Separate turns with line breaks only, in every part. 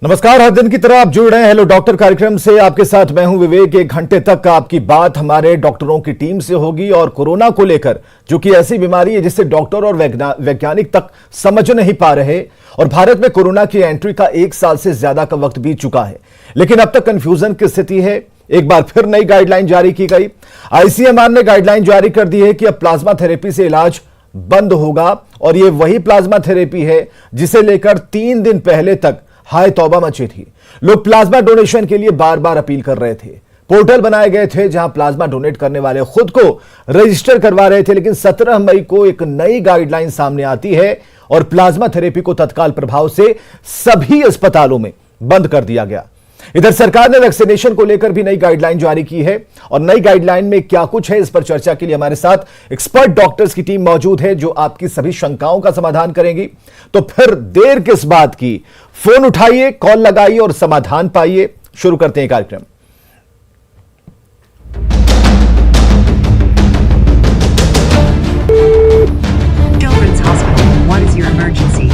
नमस्कार, हर दिन की तरह आप जुड़ रहे हैं हेलो डॉक्टर कार्यक्रम से। आपके साथ मैं हूं विवेक। 1 घंटे तक आपकी बात हमारे डॉक्टरों की टीम से होगी और कोरोना को लेकर, जो कि ऐसी बीमारी है जिसे डॉक्टर और वैज्ञानिक तक समझ नहीं पा रहे। और भारत में कोरोना की एंट्री का 1 साल से ज्यादा का वक्त बीत चुका है, लेकिन अब तक कंफ्यूजन की स्थिति है। एक बार फिर नई गाइडलाइन जारी की गई। आईसीएमआर ने गाइडलाइन जारी कर दी है कि अब प्लाज्मा थेरेपी से इलाज बंद होगा, और यह वही प्लाज्मा थेरेपी है जिसे लेकर 3 दिन पहले तक हाय तौबा मची थी। लोग प्लाज्मा डोनेशन के लिए बार बार अपील कर रहे थे। पोर्टल बनाए गए थे जहां प्लाज्मा डोनेट करने वाले खुद को रजिस्टर करवा रहे थे, लेकिन 17 मई को एक नई गाइडलाइन सामने आती है और प्लाज्मा थेरेपी को तत्काल प्रभाव से सभी अस्पतालों में बंद कर दिया गया। इधर सरकार ने वैक्सीनेशन को लेकर भी नई गाइडलाइन जारी की है, और नई गाइडलाइन में क्या कुछ है, इस पर चर्चा के लिए हमारे साथ एक्सपर्ट डॉक्टर्स की टीम मौजूद है जो आपकी सभी शंकाओं का समाधान करेंगी। तो फिर देर किस बात की, फोन उठाइए, कॉल लगाइए और समाधान पाइए। शुरू करते हैं कार्यक्रम।
Children's Hospital, what is your emergency?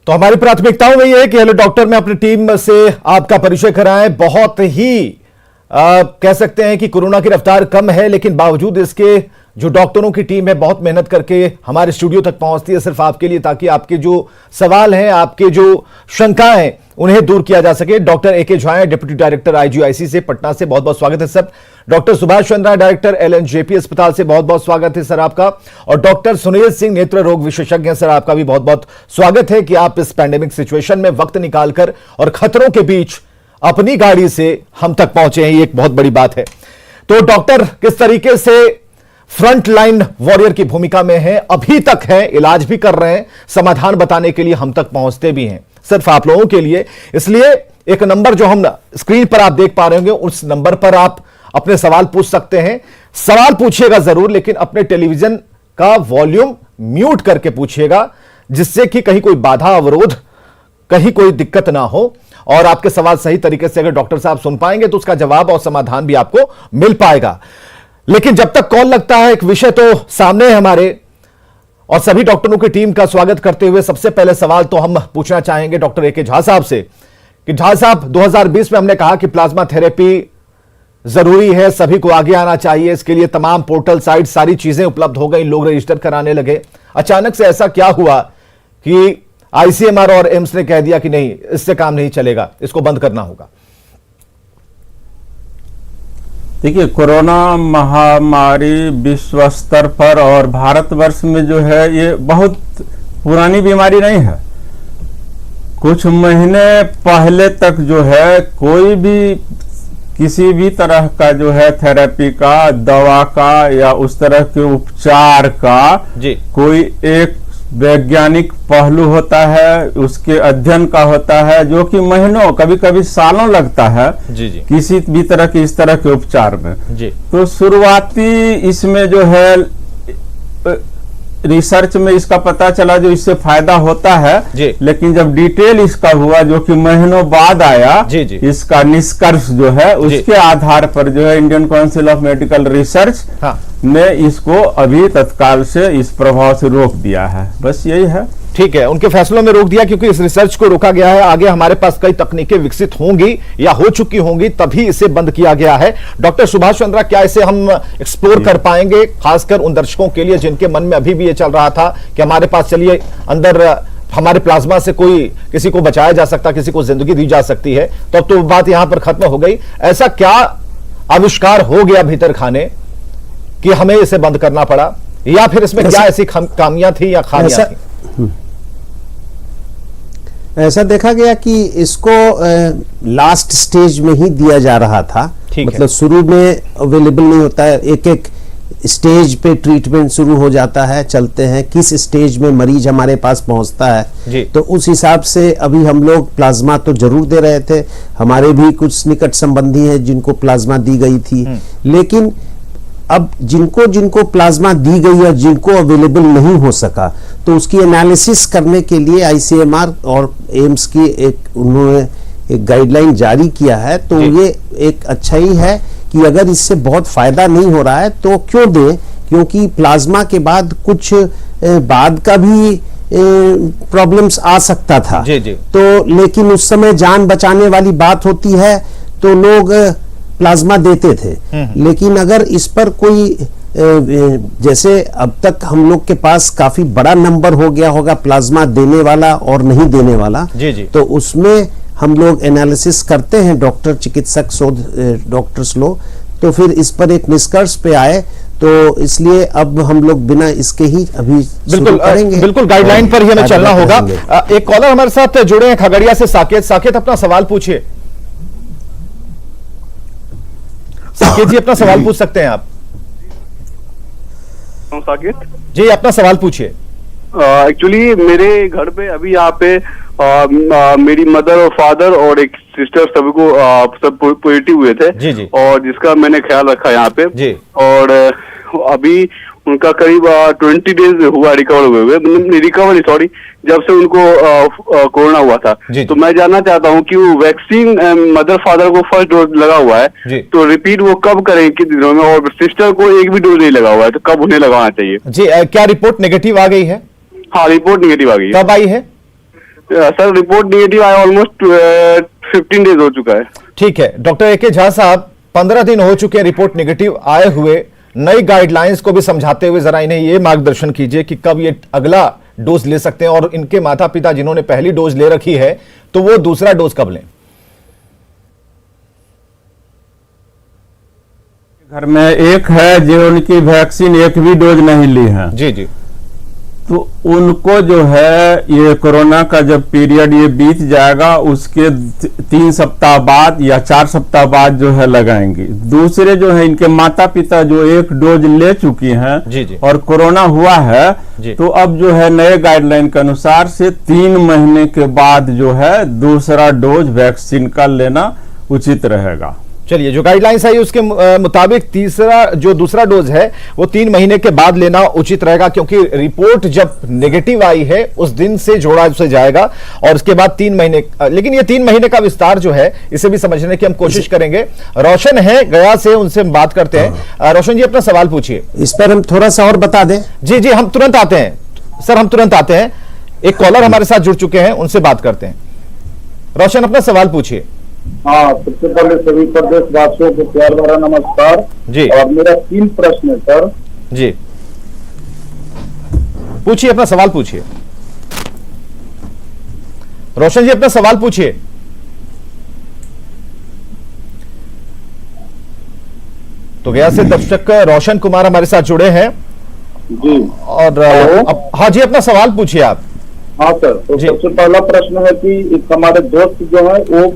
तो हमारी प्राथमिकताओं में यह है कि हेलो डॉक्टर में अपनी टीम से आपका परिचय कराएं। बहुत ही कह सकते हैं कि कोरोना की रफ्तार कम है, लेकिन बावजूद इसके जो डॉक्टरों की टीम है बहुत मेहनत करके हमारे स्टूडियो तक पहुंचती है सिर्फ आपके लिए, ताकि आपके जो सवाल हैं, आपके जो शंका हैं, उन्हें दूर किया जा सके। डॉक्टर ए के झा, डिप्टी डायरेक्टर आईजीआईसी से पटना से, बहुत बहुत स्वागत है sir. Doctor Subhash Chandra, director LNJP अस्पताल से, बहुत बहुत स्वागत है सर आपका। और डॉक्टर सुनील सिंह, नेत्र रोग विशेषज्ञ, सर आपका भी बहुत बहुत स्वागत है कि आप इस पैंडेमिक सिचुएशन में वक्त निकालकर और खतरों के बीच अपनी गाड़ी से हम तक पहुंचे हैं, ये एक बहुत बड़ी बात है। तो डॉक्टर किस तरीके से फ्रंट लाइन वॉरियर की भूमिका में है, अभी तक है, इलाज भी कर रहे हैं, समाधान बताने के लिए हम तक पहुंचते भी हैं सिर्फ आप लोगों के लिए। इसलिए एक नंबर जो हम स्क्रीन पर आप देख पा रहे होंगे, उस नंबर पर आप अपने सवाल पूछ सकते हैं। सवाल पूछिएगा जरूर, लेकिन अपने टेलीविजन का वॉल्यूम म्यूट करके पूछिएगा, जिससे कि कहीं कोई बाधा अवरोध, कहीं कोई दिक्कत ना हो, और आपके सवाल सही तरीके से अगर डॉक्टर साहब सुन पाएंगे तो उसका जवाब और समाधान भी आपको मिल पाएगा। लेकिन जब तक कॉल लगता है, एक विषय तो सामने है हमारे, और सभी डॉक्टरों की टीम का स्वागत करते हुए सबसे पहले सवाल तो हम पूछना चाहेंगे डॉक्टर ए के झा साहब से कि झा साहब, 2020 में हमने कहा कि प्लाज्मा थेरेपी जरूरी है, सभी को आगे आना चाहिए, इसके लिए तमाम पोर्टल साइट सारी चीजें उपलब्ध हो गई, लोग रजिस्टर कराने लगे। अचानक से ऐसा क्या हुआ कि आईसीएमआर और एम्स ने कह दिया कि नहीं, इससे काम नहीं चलेगा, इसको बंद करना होगा?
देखिए, कोरोना महामारी विश्व स्तर पर और भारतवर्ष में जो है ये बहुत पुरानी बीमारी नहीं है। कुछ महीने पहले तक जो है कोई भी किसी भी तरह का जो है थेरेपी का, दवा का या उस तरह के उपचार का कोई एक वैज्ञानिक पहलू होता है, उसके अध्ययन का होता है, जो कि महीनों कभी कभी सालों लगता है किसी भी तरह के इस तरह के उपचार में। तो शुरुआती इसमें जो है रिसर्च में इसका पता चला जो इससे फायदा होता है, लेकिन जब डिटेल इसका हुआ जो कि महीनों बाद आया, इसका निष्कर्ष जो है उसके आधार पर जो है Indian council of medical research ने इसको अभी तत्काल से इस प्रभाव से रोक दिया है। बस यही है।
ठीक है, उनके फैसलों में रोक दिया क्योंकि इस रिसर्च को रोका गया है। आगे हमारे पास कई तकनीकें विकसित होंगी या हो चुकी होंगी, तभी इसे बंद किया गया है। डॉक्टर सुभाष चंद्रा, क्या इसे हम एक्सप्लोर कर पाएंगे, खासकर उन दर्शकों के लिए जिनके मन में अभी भी ये चल रहा था कि हमारे पास चलिए अंदर हमारे प्लाज्मा से कोई किसी को बचाया जा सकता, किसी को जिंदगी दी जा सकती है, तो अब तो बात यहां पर खत्म हो गई। ऐसा क्या आविष्कार हो गया भीतर खाने कि हमें इसे बंद करना पड़ा, या फिर इसमें क्या ऐसी खामियां थी या खामियां थी?
ऐसा देखा गया कि इसको लास्ट स्टेज में ही दिया जा रहा था, मतलब शुरू में अवेलेबल नहीं होता है, एक एक स्टेज पे ट्रीटमेंट शुरू हो जाता है, चलते हैं किस स्टेज में मरीज हमारे पास पहुंचता है, तो उस हिसाब से अभी हम लोग प्लाज्मा तो जरूर दे रहे थे। हमारे भी कुछ निकट संबंधी हैं जिनको प्लाज्मा दी गई थी, लेकिन अब जिनको जिनको प्लाज्मा दी गई और जिनको अवेलेबल नहीं हो सका, तो उसकी एनालिसिस करने के लिए आईसीएमआर और एम्स की एक उन्होंने एक गाइडलाइन जारी किया है, तो ये एक अच्छा ही है कि अगर इससे बहुत फायदा नहीं हो रहा है तो क्यों दें, क्योंकि प्लाज्मा के बाद कुछ बाद का भी प्रॉब्लम्स आ सकता था। तो लेकिन उस समय जान बचाने वाली बात होती है तो लोग प्लाज्मा देते थे। लेकिन अगर इस पर कोई जैसे अब तक हम लोग के पास काफी बड़ा नंबर हो गया होगा प्लाज्मा देने वाला और नहीं देने वाला, तो उसमें हम लोग एनालिसिस करते हैं, डॉक्टर चिकित्सक शोध डॉक्टर्स लोग, तो फिर इस पर एक निष्कर्ष पे आए, तो इसलिए अब हम लोग बिना इसके ही अभी
बिल्कुल करेंगे। बिल्कुल गाइडलाइन पर ही हमें चलना होगा। एक कॉलर हमारे साथ जुड़े हैं खगड़िया से, साकेत। साकेत, अपना सवाल पूछिए। साकेत जी, अपना सवाल पूछ सकते हैं आप।
साकेत
जी, अपना सवाल पूछिए।
एक्चुअली मेरे घर पे अभी यहाँ पे मेरी मदर और फादर और एक सिस्टर सभी को सब पॉजिटिव हुए थे।
जी।
और जिसका मैंने ख्याल रखा यहाँ पे
जी।
और अभी उनका करीब 20 डेज हुआ रिकवर हुए सॉरी, जब से उनको कोरोना हुआ था। तो मैं जानना चाहता हूँ कि वो वैक्सीन मदर फादर को फर्स्ट डोज लगा हुआ है, तो रिपीट वो कब करें, कितने दिनों में, और सिस्टर को एक भी डोज नहीं लगा हुआ है तो कब उन्हें लगाना चाहिए?
जी, क्या रिपोर्ट नेगेटिव आ गई है?
हाँ, रिपोर्ट नेगेटिव आ गई है।
कब आई है?
सर रिपोर्ट नेगेटिव आया ऑलमोस्ट 15 डेज हो चुका है।
ठीक है डॉक्टर ए.के. झा साहब, 15 दिन हो चुके हैं रिपोर्ट नेगेटिव आए हुए। नई गाइडलाइंस को भी समझाते हुए जरा इन्हें ये मार्गदर्शन कीजिए कि कब ये अगला डोज ले सकते हैं, और इनके माता पिता जिन्होंने पहली डोज ले रखी है तो वो दूसरा डोज कब लें?
घर में एक है जो उनकी वैक्सीन एक भी डोज नहीं ली है।
जी।
तो उनको जो है ये कोरोना का जब पीरियड ये बीत जाएगा उसके 3 सप्ताह बाद या 4 सप्ताह बाद जो है लगाएंगे। दूसरे जो है इनके माता पिता जो एक डोज ले चुकी हैं और कोरोना हुआ है, तो अब जो है नए गाइडलाइन के अनुसार से 3 महीने के बाद जो है दूसरा डोज वैक्सीन का लेना उचित रहेगा।
चलिए, जो गाइडलाइंस है उसके मुताबिक जो दूसरा डोज है वो 3 महीने के बाद लेना उचित रहेगा, क्योंकि रिपोर्ट जब नेगेटिव आई है उस दिन से जोड़ा उसे जाएगा और उसके बाद 3 महीने। लेकिन ये 3 महीने का विस्तार जो है इसे भी समझने की हम कोशिश करेंगे। रोशन है गया से, उनसे हम बात करते हैं। रोशन जी, अपना सवाल पूछिए।
इस पर हम थोड़ा सा और बता दें।
जी, हम तुरंत आते हैं सर, हम तुरंत आते हैं। एक कॉलर हमारे साथ जुड़ चुके हैं, उनसे बात करते हैं। रोशन, अपना सवाल पूछिए।
हाँ, सबसे पहले सभी प्रदेशवासियों को प्यार भरा नमस्कार
जी।
और मेरा 3 प्रश्न है सर।
जी, पूछिए, अपना सवाल पूछिए। रोशन जी, अपना सवाल पूछिए। तो गया से दर्शक रोशन कुमार हमारे साथ जुड़े हैं
जी।
और हाँ जी, अपना सवाल पूछिए आप।
हाँ सर, तो सबसे पहला प्रश्न है कि एक हमारे दोस्त जो है वो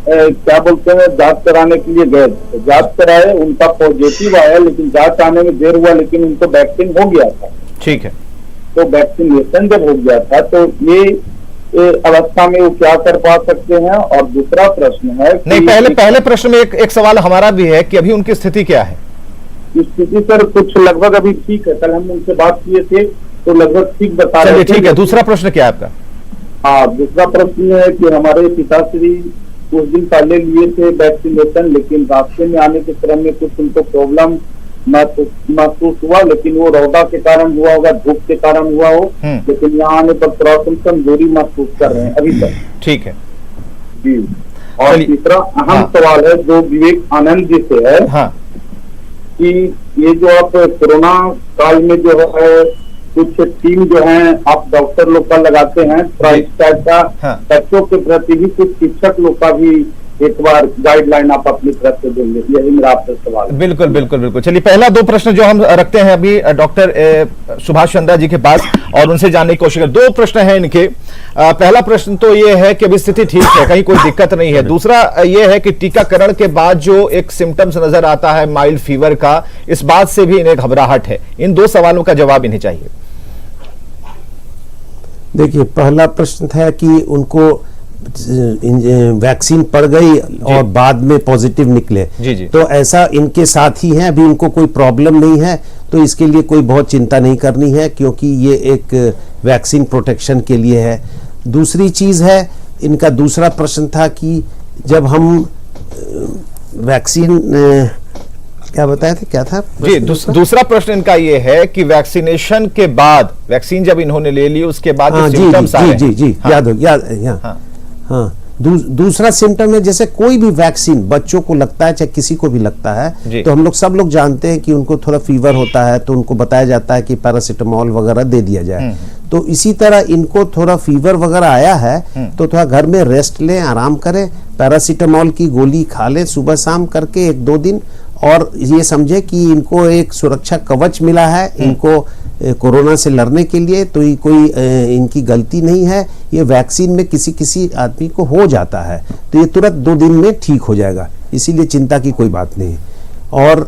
क्या बोलते हैं जांच कराने के लिए गए, तो जांच कराए, उनका पॉजिटिव आया, लेकिन जांच आने में देर हुआ, लेकिन उनको वैक्सीन हो गया था। ठीक है, तो वैक्सीनेशन जब हो गया था तो ये अवस्था में वो क्या कर पा सकते हैं? और दूसरा प्रश्न है
नहीं, पहले प्रश्न में एक सवाल हमारा भी है कि अभी उनकी स्थिति क्या है?
स्थिति सर कुछ लगभग अभी ठीक है, कल हम उनसे बात किए थे तो लगभग ठीक बता रहे थे।
ठीक है, दूसरा प्रश्न क्या है आपका?
हाँ, दूसरा प्रश्न है कि हमारे पिताश्री कुछ दिन पहले लिए थे वैक्सीनेशन, लेकिन रास्ते में आने के क्रम में कुछ उनको प्रॉब्लम महसूस हुआ, लेकिन वो रौदा के कारण हुआ होगा, धूप के कारण हुआ हो, लेकिन यहाँ आने पर थोड़ा कमजोरी महसूस कर रहे हैं अभी तक।
ठीक है
जी। और तीसरा अहम सवाल है जो विवेक आनंद जी से है कि ये जो आप कोरोना काल में जो है कुछ टीम जो है आप डॉक्टर लोग का लगाते हैं, इस टाइप का बच्चों के प्रति भी कुछ शिक्षक लोग का भी एक बार गाइडलाइन आप अपनी तरफ से देंगे, यही मेरा आपसे सवाल है।
बिल्कुल बिल्कुल बिल्कुल। चलिए, पहला 2 प्रश्न जो हम रखते हैं अभी डॉक्टर सुभाष चंद्रा जी के पास और उनसे जानने की कोशिश करें। 2 प्रश्न हैं इनके। पहला प्रश्न तो ये है कि अभी स्थिति ठीक है, कहीं कोई दिक्कत नहीं है। दूसरा ये है कि टीकाकरण के बाद जो एक सिम्टम्स नजर आता है माइल्ड फीवर का, इस बात से भी इन्हें घबराहट है। इन 2 सवालों का जवाब इन्हें चाहिए।
देखिए, पहला प्रश्न था कि उनको वैक्सीन पड़ गई और बाद में पॉजिटिव निकले।
जी।
तो ऐसा इनके साथ ही है, अभी इनको कोई प्रॉब्लम नहीं है, तो इसके लिए कोई बहुत चिंता नहीं करनी है, क्योंकि ये एक वैक्सीन प्रोटेक्शन के लिए है। दूसरी चीज है इनका दूसरा प्रश्न था कि जब हम वैक्सीन क्या बताए थे, क्या था
जी? दूसरा प्रश्न इनका ये है कि वैक्सीनेशन के बाद, वैक्सीन जब इन्होंने ले ली उसके बाद सिम्टम्स आए।
जी याद हाँ दूसरा सिम्टम है, जैसे कोई भी वैक्सीन बच्चों को लगता है चाहे किसी को भी लगता है, तो हम लोग सब लोग जानते हैं कि उनको थोड़ा फीवर होता है तो उनको बताया जाता है कि पैरासिटामोल वगैरह दे दिया जाए। तो इसी तरह इनको थोड़ा फीवर वगैरह आया है तो थोड़ा घर में रेस्ट लें, आराम करें, पैरासिटामोल की गोली खा लें सुबह शाम करके 1-2 दिन, और ये समझे कि इनको एक सुरक्षा कवच मिला है इनको कोरोना से लड़ने के लिए। तो ये कोई इनकी गलती नहीं है, ये वैक्सीन में किसी आदमी को हो जाता है तो ये तुरंत 2 दिन में ठीक हो जाएगा, इसीलिए चिंता की कोई बात नहीं। और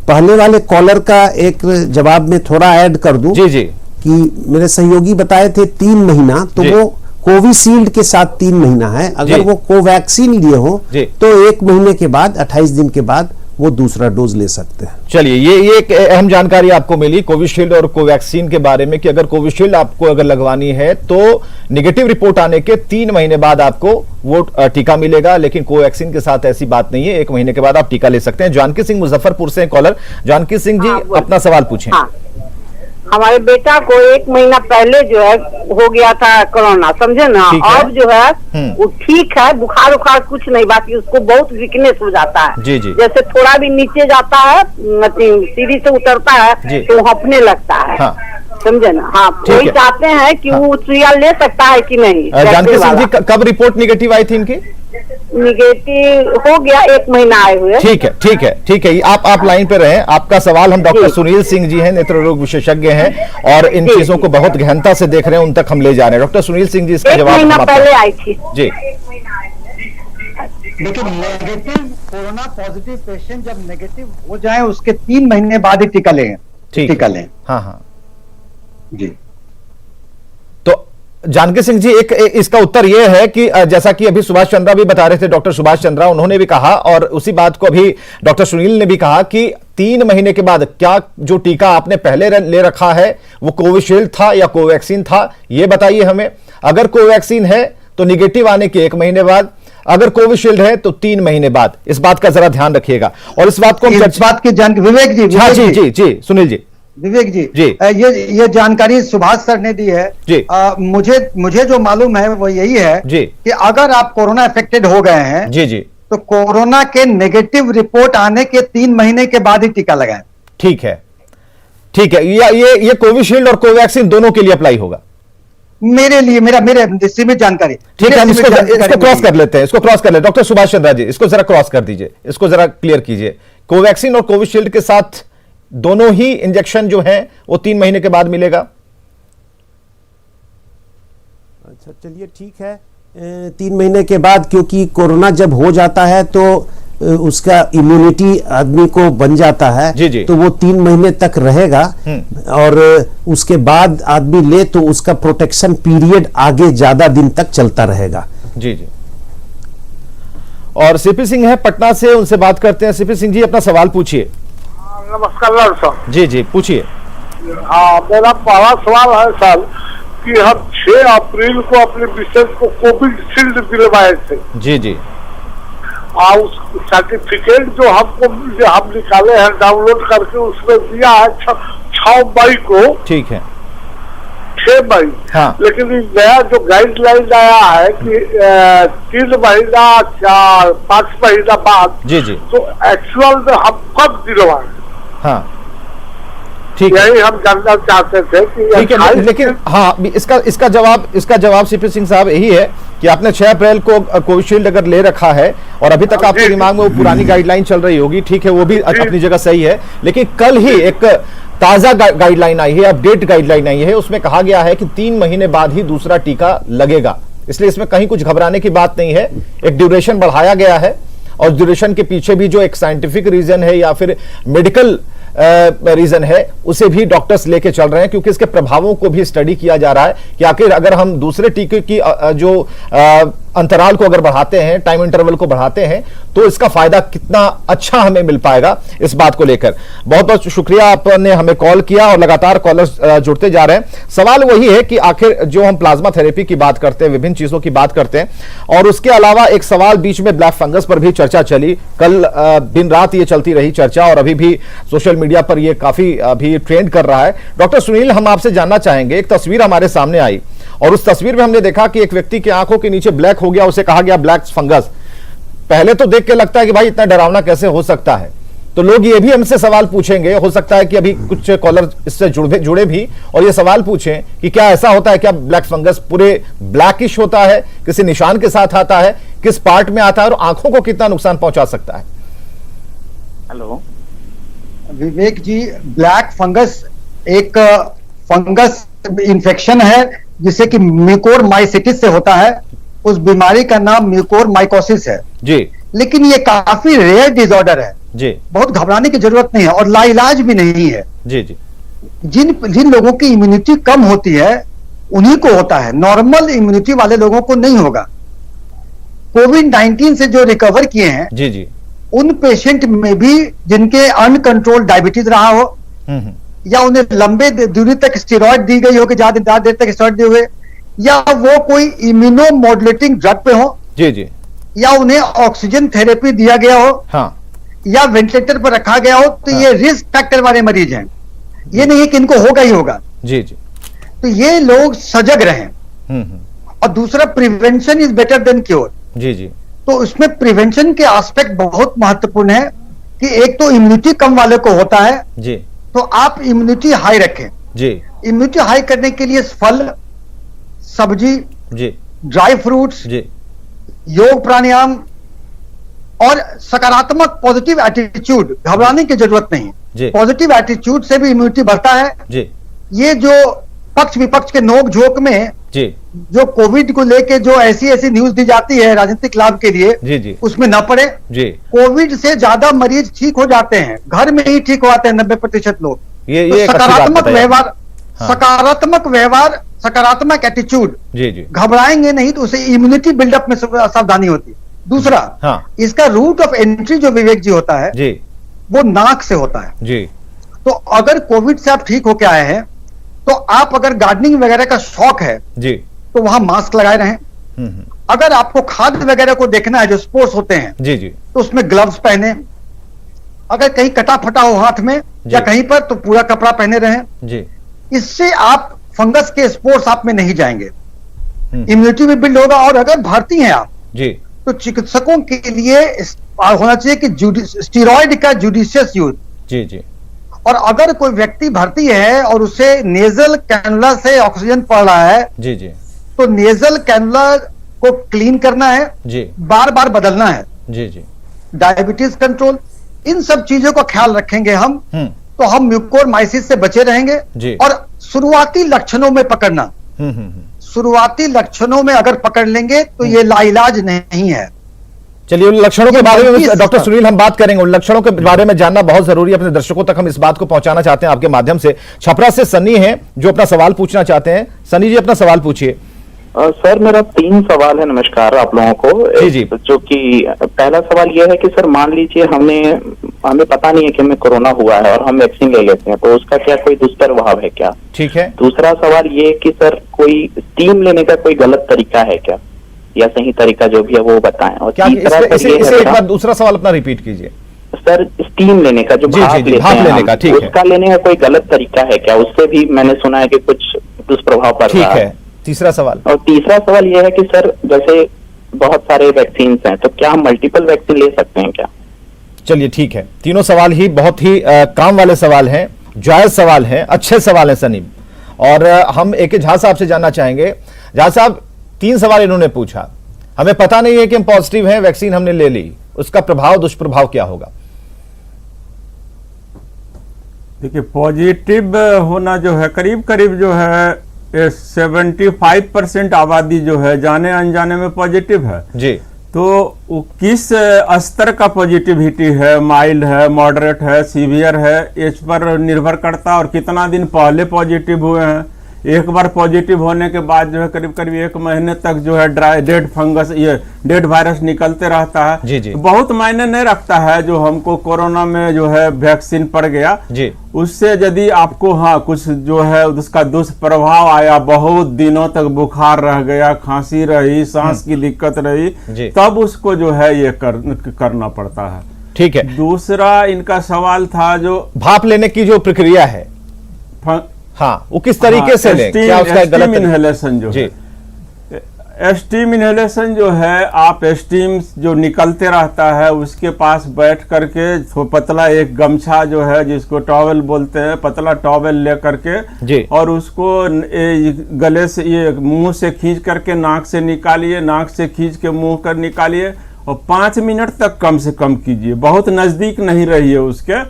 पहले वाले कॉलर का एक जवाब में थोड़ा ऐड कर दूं
जी
कि मेरे सहयोगी बताए थे 3 महीना, तो वो कोविशील्ड के साथ 3 महीना है। अगर वो कोवैक्सीन लिए हो तो 1 महीने के बाद 28 दिन के बाद वो दूसरा डोज ले सकते हैं।
चलिए, ये एक अहम जानकारी आपको मिली कोविशील्ड और कोवैक्सीन के बारे में कि अगर कोविशील्ड आपको अगर लगवानी है तो नेगेटिव रिपोर्ट आने के 3 महीने बाद आपको वो टीका मिलेगा, लेकिन कोवैक्सीन के साथ ऐसी बात नहीं है, 1 महीने के बाद आप टीका ले सकते हैं। जानकी सिंह मुजफ्फरपुर से कॉलर। जानकी सिंह जी, अपना सवाल पूछें।
हमारे बेटा को 1 महीना पहले जो है हो गया था कोरोना, समझे ना, अब जो है वो ठीक है, बुखार उखार कुछ नहीं, बाकी उसको बहुत वीकनेस हो जाता है।
जी।
जैसे थोड़ा भी नीचे जाता है, सीढ़ी से उतरता है तो हंपने लगता है। हाँ। समझे ना। हाँ, वही चाहते हैं कि वो सुइया ले सकता है कि नहीं।
जानकी सिंह जी, कब रिपोर्ट निगेटिव आई थी इनकी?
निगेटिव हो गया 1 महीना आए हुए।
ठीक है, आप लाइन पे रहें। आपका सवाल हम डॉक्टर सुनील सिंह जी हैं, नेत्र रोग विशेषज्ञ हैं और इन चीजों को बहुत गहनता से देख रहे हैं, उन तक हम ले जा रहे हैं। डॉक्टर सुनील सिंह जी, इसका जवाब
1 महीना पहले आई थी
जी।
लेकिन नेगेटिव कोरोना पॉजिटिव पेशेंट जब नेगेटिव हो जाए उसके 3 महीने बाद ही टीका लें।
हाँ
जी।
तो जानकी सिंह जी, एक इसका उत्तर यह है कि जैसा कि अभी सुभाष चंद्रा भी बता रहे थे, डॉक्टर सुभाष चंद्रा, उन्होंने भी कहा और उसी बात को अभी डॉक्टर सुनील ने भी कहा कि 3 महीने के बाद क्या जो टीका आपने पहले ले रखा है वो कोविशील्ड था या कोवैक्सीन था, ये बताइए हमें। अगर कोवैक्सीन है तो निगेटिव आने के 1 महीने बाद, अगर कोविशील्ड है तो 3 महीने बाद। इस बात का जरा ध्यान रखिएगा। और इस बात को
विवेक
जी सुनील जी,
विवेक जी ये जानकारी सुभाष सर ने दी है जी। मुझे जो मालूम है वो यही है जी कि अगर आप कोरोना अफेक्टेड हो गए हैं जी तो कोरोना के नेगेटिव रिपोर्ट आने के 3 महीने के बाद ही टीका लगाएं।
ठीक है, ये कोविशील्ड और कोवैक्सीन दोनों के लिए अप्लाई होगा।
मेरे सीमित जानकारी।
ठीक है, इसको क्रॉस कर लेते हैं, डॉक्टर सुभाष चंद्रा जी, इसको जरा क्रॉस कर दीजिए, इसको जरा क्लियर कीजिए। कोवैक्सीन और कोविशील्ड के साथ दोनों ही इंजेक्शन जो है वो 3 महीने के बाद मिलेगा।
अच्छा, चलिए ठीक है, 3 महीने के बाद, क्योंकि कोरोना जब हो जाता है तो उसका इम्यूनिटी आदमी को बन जाता है जी। तो वो 3 महीने तक रहेगा और उसके बाद आदमी ले तो उसका प्रोटेक्शन पीरियड आगे ज्यादा दिन तक चलता रहेगा।
जी। और सीपी सिंह है पटना से, उनसे बात करते हैं। सीपी सिंह जी, अपना सवाल पूछिए।
नमस्कार सर।
जी पूछिए।
हाँ, मेरा पहला सवाल है सर कि हम 6 अप्रैल को अपने मिसेज को कोविशील्ड दिलवाए थे
जी।
और उस सर्टिफिकेट जो हम निकाले हैं डाउनलोड करके, उसमें दिया है 6 मई को।
ठीक है,
6 मई।
हाँ।
लेकिन नया जो गाइडलाइन आया है कि 3 महीना 4-5 महीना बाद
जी।
तो एक्चुअल में हम कब दिलवाए?
हाँ, ठीक है,
यही हम जानना चाहते थे कि
ठीक है। लेकिन हाँ, इसका जवाब सीपी सिंह साहब यही है कि आपने 6 अप्रैल को कोविशील्ड अगर ले रखा है और अभी तक आपके दिमाग में वो पुरानी गाइडलाइन चल रही होगी, ठीक है, वो भी अपनी जगह सही है। लेकिन कल ही एक ताजा गाइडलाइन आई है, अपडेट गाइडलाइन आई है, उसमें कहा गया है कि 3 महीने बाद ही दूसरा टीका लगेगा। इसलिए इसमें कहीं कुछ घबराने की बात नहीं है। एक ड्यूरेशन बढ़ाया गया है और ड्यूरेशन के पीछे भी जो एक साइंटिफिक रीजन है या फिर मेडिकल रीजन है, उसे भी डॉक्टर्स लेके चल रहे हैं, क्योंकि इसके प्रभावों को भी स्टडी किया जा रहा है कि आखिर अगर हम दूसरे टीके की जो अंतराल को अगर बढ़ाते हैं, टाइम इंटरवल को बढ़ाते हैं, तो इसका फायदा कितना अच्छा हमें मिल पाएगा, इस बात को लेकर बहुत बहुत शुक्रिया, आपने हमें कॉल किया और लगातार कॉलर्स जुड़ते जा रहे हैं। सवाल वही है कि आखिर जो हम प्लाज्मा थेरेपी की बात करते हैं, विभिन्न चीजों की बात करते हैं, और उसके अलावा एक सवाल बीच में ब्लैक फंगस पर भी चर्चा चली, कल दिन रात ये चलती रही चर्चा, और अभी भी सोशल मीडिया पर ये काफी अभी ट्रेंड कर रहा है। डॉक्टर सुनील, हम आपसे जानना चाहेंगे, एक तस्वीर हमारे सामने आई और उस तस्वीर में हमने देखा कि एक व्यक्ति की आंखों के नीचे ब्लैक हो गया, उसे कहा गया ब्लैक फंगस। पहले तो देख के लगता है कि भाई इतना डरावना कैसे हो सकता है, तो लोग ये भी हमसे सवाल पूछेंगे, हो सकता है कि अभी कुछ कॉलर इससे जुड़े भी और ये सवाल पूछें कि क्या ऐसा होता है, क्या ब्लैक फंगस पूरे ब्लैकिश होता है, किसी निशान के साथ आता है, किस पार्ट में आता है और आंखों को कितना नुकसान पहुंचा सकता है?
हेलो विवेक जी, ब्लैक फंगस एक फंगस इन्फेक्शन है जिसे कि म्यूकोरमाइसिटिस से होता है। उस बीमारी का नाम म्यूकोरमाइकोसिस है जी, लेकिन ये काफी रेयर डिसऑर्डर है जी, बहुत घबराने की जरूरत नहीं है और लाइलाज भी नहीं है जी जी। जिन लोगों की इम्यूनिटी कम होती है उन्हीं को होता है, नॉर्मल इम्यूनिटी वाले लोगों को नहीं होगा। कोविड-19 से जो रिकवर किए हैं जी जी, उन पेशेंट में भी जिनके अनकंट्रोल्ड डायबिटीज रहा हो या उन्हें लंबे दूरी तक स्टेरॉइड दी गई हो कि ज्यादा देर तक स्टेरॉइड दिए हुए, या वो कोई इम्यूनो मॉड्यूलेटिंग ड्रग पे हो जी जी, या उन्हें ऑक्सीजन थेरेपी दिया गया हो हाँ, या वेंटिलेटर पर रखा गया हो, तो हाँ, ये रिस्क फैक्टर वाले मरीज हैं। ये नहीं है कि इनको होगा ही होगा जी जी, तो ये लोग सजग रहें। और दूसरा, prevention is better than cure जी जी, तो उसमें प्रिवेंशन के एस्पेक्ट बहुत महत्वपूर्ण है कि एक तो इम्यूनिटी कम वाले को होता है जी, तो आप इम्यूनिटी हाई रखें जी। इम्यूनिटी हाई करने के लिए फल, सब्जी जी, ड्राई फ्रूट्स जी, योग प्राणायाम और सकारात्मक पॉजिटिव एटीट्यूड, घबराने की जरूरत नहीं, पॉजिटिव एटीट्यूड से भी इम्यूनिटी बढ़ता है जी। ये जो पक्ष विपक्ष के नोक झोंक में जी, जो कोविड को लेके जो ऐसी न्यूज दी जाती है राजनीतिक लाभ के लिए जी जी, उसमें न पड़े जी। कोविड से ज्यादा मरीज ठीक हो जाते हैं, घर में ही ठीक हो जाते हैं 90% लोग। ये सकारात्मक व्यवहार हाँ, सकारात्मक व्यवहार, सकारात्मक एटीट्यूड जी जी, घबराएंगे नहीं तो उसे इम्यूनिटी बिल्डअप में सावधानी होती है। दूसरा हाँ, इसका रूट ऑफ एंट्री जो विवेक जी होता है जी, वो नाक से होता है जी। तो अगर कोविड से आप ठीक होके आए हैं तो आप अगर गार्डनिंग वगैरह का शौक है जी, तो वहां मास्क लगाए रहें। अगर आपको खाद्य वगैरह को देखना है जो स्पोर्ट्स होते हैं जी जी, तो उसमें ग्लव्स पहने। अगर कहीं कटा फटा हो हाथ में या कहीं पर तो पूरा कपड़ा पहने रहें जी। इससे आप फंगस के स्पोर्ट्स आप में नहीं जाएंगे, इम्यूनिटी भी बिल्ड होगा। और अगर भर्ती हैं आप जी, तो चिकित्सकों के लिए होना चाहिए कि स्टीरॉयड का जुडिशियस यूज जी जी। और अगर कोई व्यक्ति भर्ती है और उसे नेजल कैनुला से ऑक्सीजन पड़ रहा है जी जी, तो नेजल कैनुला को क्लीन करना है जी, बार बार बदलना है जी जी। डायबिटीज कंट्रोल, इन सब चीजों का ख्याल रखेंगे हम तो हम म्यूकोरमाइसिस से बचे रहेंगे जी। और शुरुआती लक्षणों में पकड़ना, शुरुआती लक्षणों में अगर पकड़ लेंगे तो ये लाइलाज नहीं है।
चलिए, उन लक्षणों के बारे में डॉक्टर सुनील हम बात करेंगे, उन लक्षणों के बारे में जानना बहुत जरूरी है। अपने दर्शकों तक हम इस बात को पहुंचाना चाहते हैं आपके माध्यम से। छपरा से सनी हैं जो अपना सवाल पूछना चाहते हैं। सनी जी, अपना सवाल पूछिए।
सर, मेरा 3 सवाल है। नमस्कार आप लोगों को जी जी। जो कि पहला सवाल यह है कि सर मान लीजिए हमें पता नहीं है कि हमें कोरोना हुआ है और हम वैक्सीन ले लेते हैं, तो उसका क्या कोई दुष्प्रभाव है क्या? ठीक है। दूसरा सवाल ये कि सर कोई स्टीम लेने का कोई गलत तरीका है क्या, या सही तरीका जो भी है वो बताएं। और तीसरा
एक बार दूसरा सवाल अपना रिपीट कीजिए
सर। स्टीम लेने का जो भाप लेने का, ठीक है, उसका लेने का कोई गलत तरीका है क्या? उससे भी मैंने सुना है कि कुछ दुष्प्रभाव पड़ रहा है।
तीसरा सवाल, और
तीसरा सवाल यह है कि सर जैसे बहुत सारे वैक्सीन हैं, तो क्या हम मल्टीपल वैक्सीन ले सकते हैं क्या?
चलिए ठीक है, तीनों सवाल ही बहुत ही काम वाले सवाल हैं, जायज सवाल हैं, अच्छे सवाल हैं सनी। और हम एक झा साहब से जानना चाहेंगे। झा साहब, 3 सवाल इन्होंने पूछा, हमें पता नहीं है कि हम पॉजिटिव हैं, वैक्सीन हमने ले ली, उसका प्रभाव दुष्प्रभाव क्या होगा?
देखिए, पॉजिटिव होना जो है करीब जो है 75% आबादी जो है जाने अनजाने में पॉजिटिव है जी। तो किस स्तर का पॉजिटिविटी है, माइल्ड है, मॉडरेट है, सीवियर है, इस पर निर्भर करता है। और कितना दिन पहले पॉजिटिव हुए हैं एक बार पॉजिटिव होने के बाद जो है करीब करीब 1 महीने तक जो है डेड फंगस, ये डेड वायरस निकलते रहता है।
जी जी।
बहुत मायने नहीं रखता है जो हमको कोरोना में जो है वैक्सीन पड़ गया जी, उससे यदि आपको हाँ कुछ जो है उसका दुष्प्रभाव आया, बहुत दिनों तक बुखार रह गया, खांसी रही, सांस की दिक्कत रही, तब उसको जो है ये करना पड़ता है।
ठीक है।
दूसरा इनका सवाल था जो
भाप लेने की जो प्रक्रिया है, हाँ वो किस तरीके से लें? क्या उसका गलत
इनहेलेशन जो है, स्टीम इनहेलेशन जो है, आप स्टीम जो निकलते रहता है उसके पास बैठ करके तो पतला एक गमछा जो है जिसको टॉवेल बोलते हैं, पतला टॉवेल ले करके और उसको गले से ये मुंह से खींच करके नाक से निकालिए, नाक से खींच के मुंह कर निकालिए और 5 मिनट तक कम से कम कीजिए, बहुत नजदीक नहीं रहिए उसके,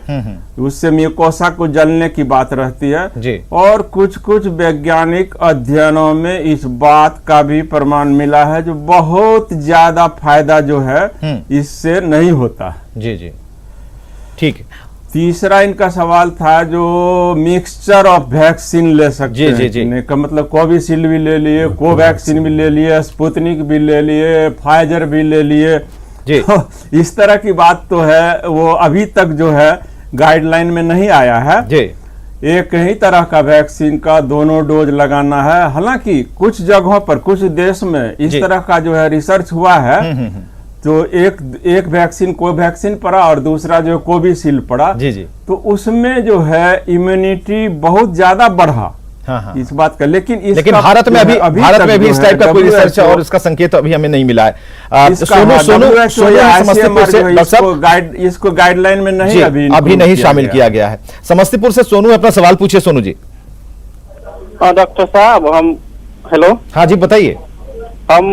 उससे म्यूकोसा को जलने की बात रहती है जी। और कुछ कुछ वैज्ञानिक अध्ययनों में इस बात का भी प्रमाण मिला है जो बहुत ज्यादा फायदा जो है इससे नहीं होता
जी जी। ठीक है।
तीसरा इनका सवाल था जो मिक्सचर ऑफ वैक्सीन ले सकते हैं जी का मतलब कोविशील्ड भी ले लिए, कोवैक्सीन भी ले लिए, स्पुतनिक भी ले लिए, फाइजर भी ले लिए जी। तो इस तरह की बात तो है वो अभी तक जो है गाइडलाइन में नहीं आया है जी। एक ही तरह का वैक्सीन का दोनों डोज लगाना है। हालांकि कुछ जगहों पर कुछ देश में इस तरह का जो है रिसर्च हुआ है, तो एक वैक्सीन कोवैक्सीन पड़ा और दूसरा जो कोविशील्ड पड़ा
जी जी,
तो उसमें जो है इम्यूनिटी बहुत ज्यादा बढ़ा इस बात का। लेकिन
भारत में अभी इस टाइप का कोई रिसर्च और इसका संकेत अभी हमें नहीं मिला है।
इसको गाइडलाइन में नहीं
अभी नहीं शामिल किया गया है। समस्तीपुर से सोनू अपना सवाल पूछिए। सोनू जी।
डॉक्टर साहब हम हेलो,
हाँ जी बताइए।
हम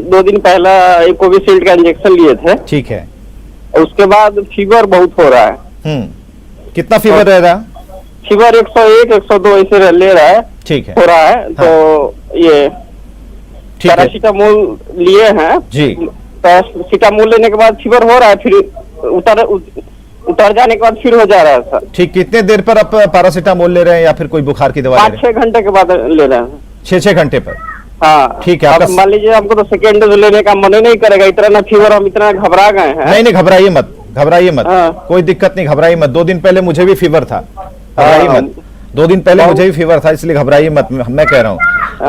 2 दिन पहला एक कोविशील्ड का इंजेक्शन लिए थे।
ठीक है।
उसके बाद फीवर बहुत हो रहा है।
कितना फीवर रह रहा है?
फीवर 101 102 ऐसे ले रहा है।
ठीक है।
हो रहा है हाँ। तो ये पैरासीटामोल लिए हैं
जी।
पैरासीटामोल लेने के बाद फीवर हो रहा है, फिर उतर जाने के बाद फिर हो जा रहा है सर।
ठीक, कितने देर पर आप पैरासीटामोल ले रहे हैं या फिर कोई बुखार की दवा?
5-6 घंटे के बाद ले रहे हैं।
6-6 घंटे पर?
हाँ
ठीक है।
मान लीजिए हमको तो सेकेंड डोज लेने का मन ही नहीं करेगा, इतना ना फीवर, हम इतना घबरा गए हैं।
नहीं घबराइए मत, घबराइए मत। कोई दिक्कत नहीं, घबराइए मत। 2 दिन पहले मुझे भी फीवर था, घबराइए मत। 2 दिन पहले मुझे भी फीवर था, इसलिए घबराइए मत, मैं कह रहा हूँ।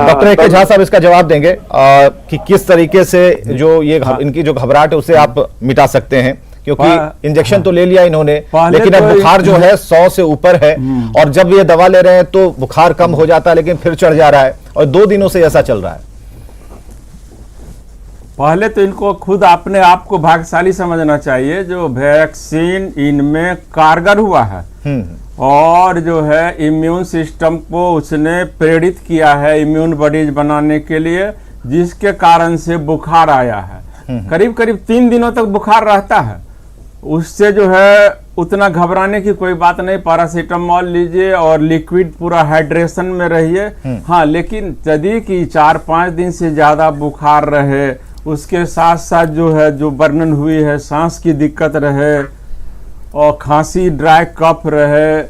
Doctor A K. झा साहब इसका जवाब देंगे कि किस तरीके से जो ये इनकी जो घबराहट है उसे आप मिटा सकते हैं, क्योंकि इंजेक्शन तो ले लिया इन्होंने, लेकिन अब बुखार जो है 100 से ऊपर है और जब ये दवा ले रहे हैं तो बुखार कम हो जाता है लेकिन फिर चढ़ जा रहा है और 2 दिनों से ऐसा चल रहा है।
पहले तो इनको खुद अपने आप को भाग्यशाली समझना चाहिए जो वैक्सीन इनमें कारगर हुआ है और जो है इम्यून सिस्टम को उसने प्रेरित किया है इम्यून बॉडीज बनाने के लिए, जिसके कारण से बुखार आया है। करीब करीब 3 दिनों तक बुखार रहता है, उससे जो है उतना घबराने की कोई बात नहीं। पैरासीटामोल लीजिए और लिक्विड पूरा हाइड्रेशन में रहिए। हाँ, लेकिन यदि कि 4-5 दिन से ज्यादा बुखार रहे, उसके साथ साथ जो है जो वर्णन हुई है सांस की दिक्कत रहे और खांसी, ड्राई कफ रहे,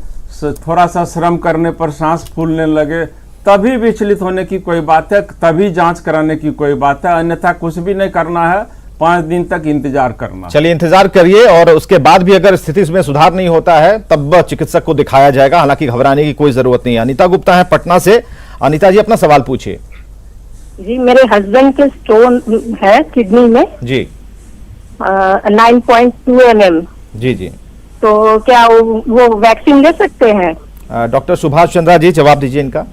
थोड़ा सा श्रम करने पर सांस फूलने लगे, तभी विचलित होने की कोई बात है, तभी जांच कराने की कोई बात है। अन्यथा कुछ भी नहीं करना है, 5 दिन तक इंतजार करना।
चलिए इंतजार करिए और उसके बाद भी अगर स्थिति में सुधार नहीं होता है तब चिकित्सक को दिखाया जाएगा। हालांकि घबराने की कोई जरूरत नहीं है। अनीता गुप्ता है पटना से। अनीता जी अपना सवाल पूछिए।
जी, मेरे हस्बैंड के स्टोन है किडनी में
जी,
9.2 mm।
जी जी,
तो क्या वो वैक्सीन ले सकते हैं?
डॉक्टर सुभाष चंद्रा जी जवाब दीजिए इनका।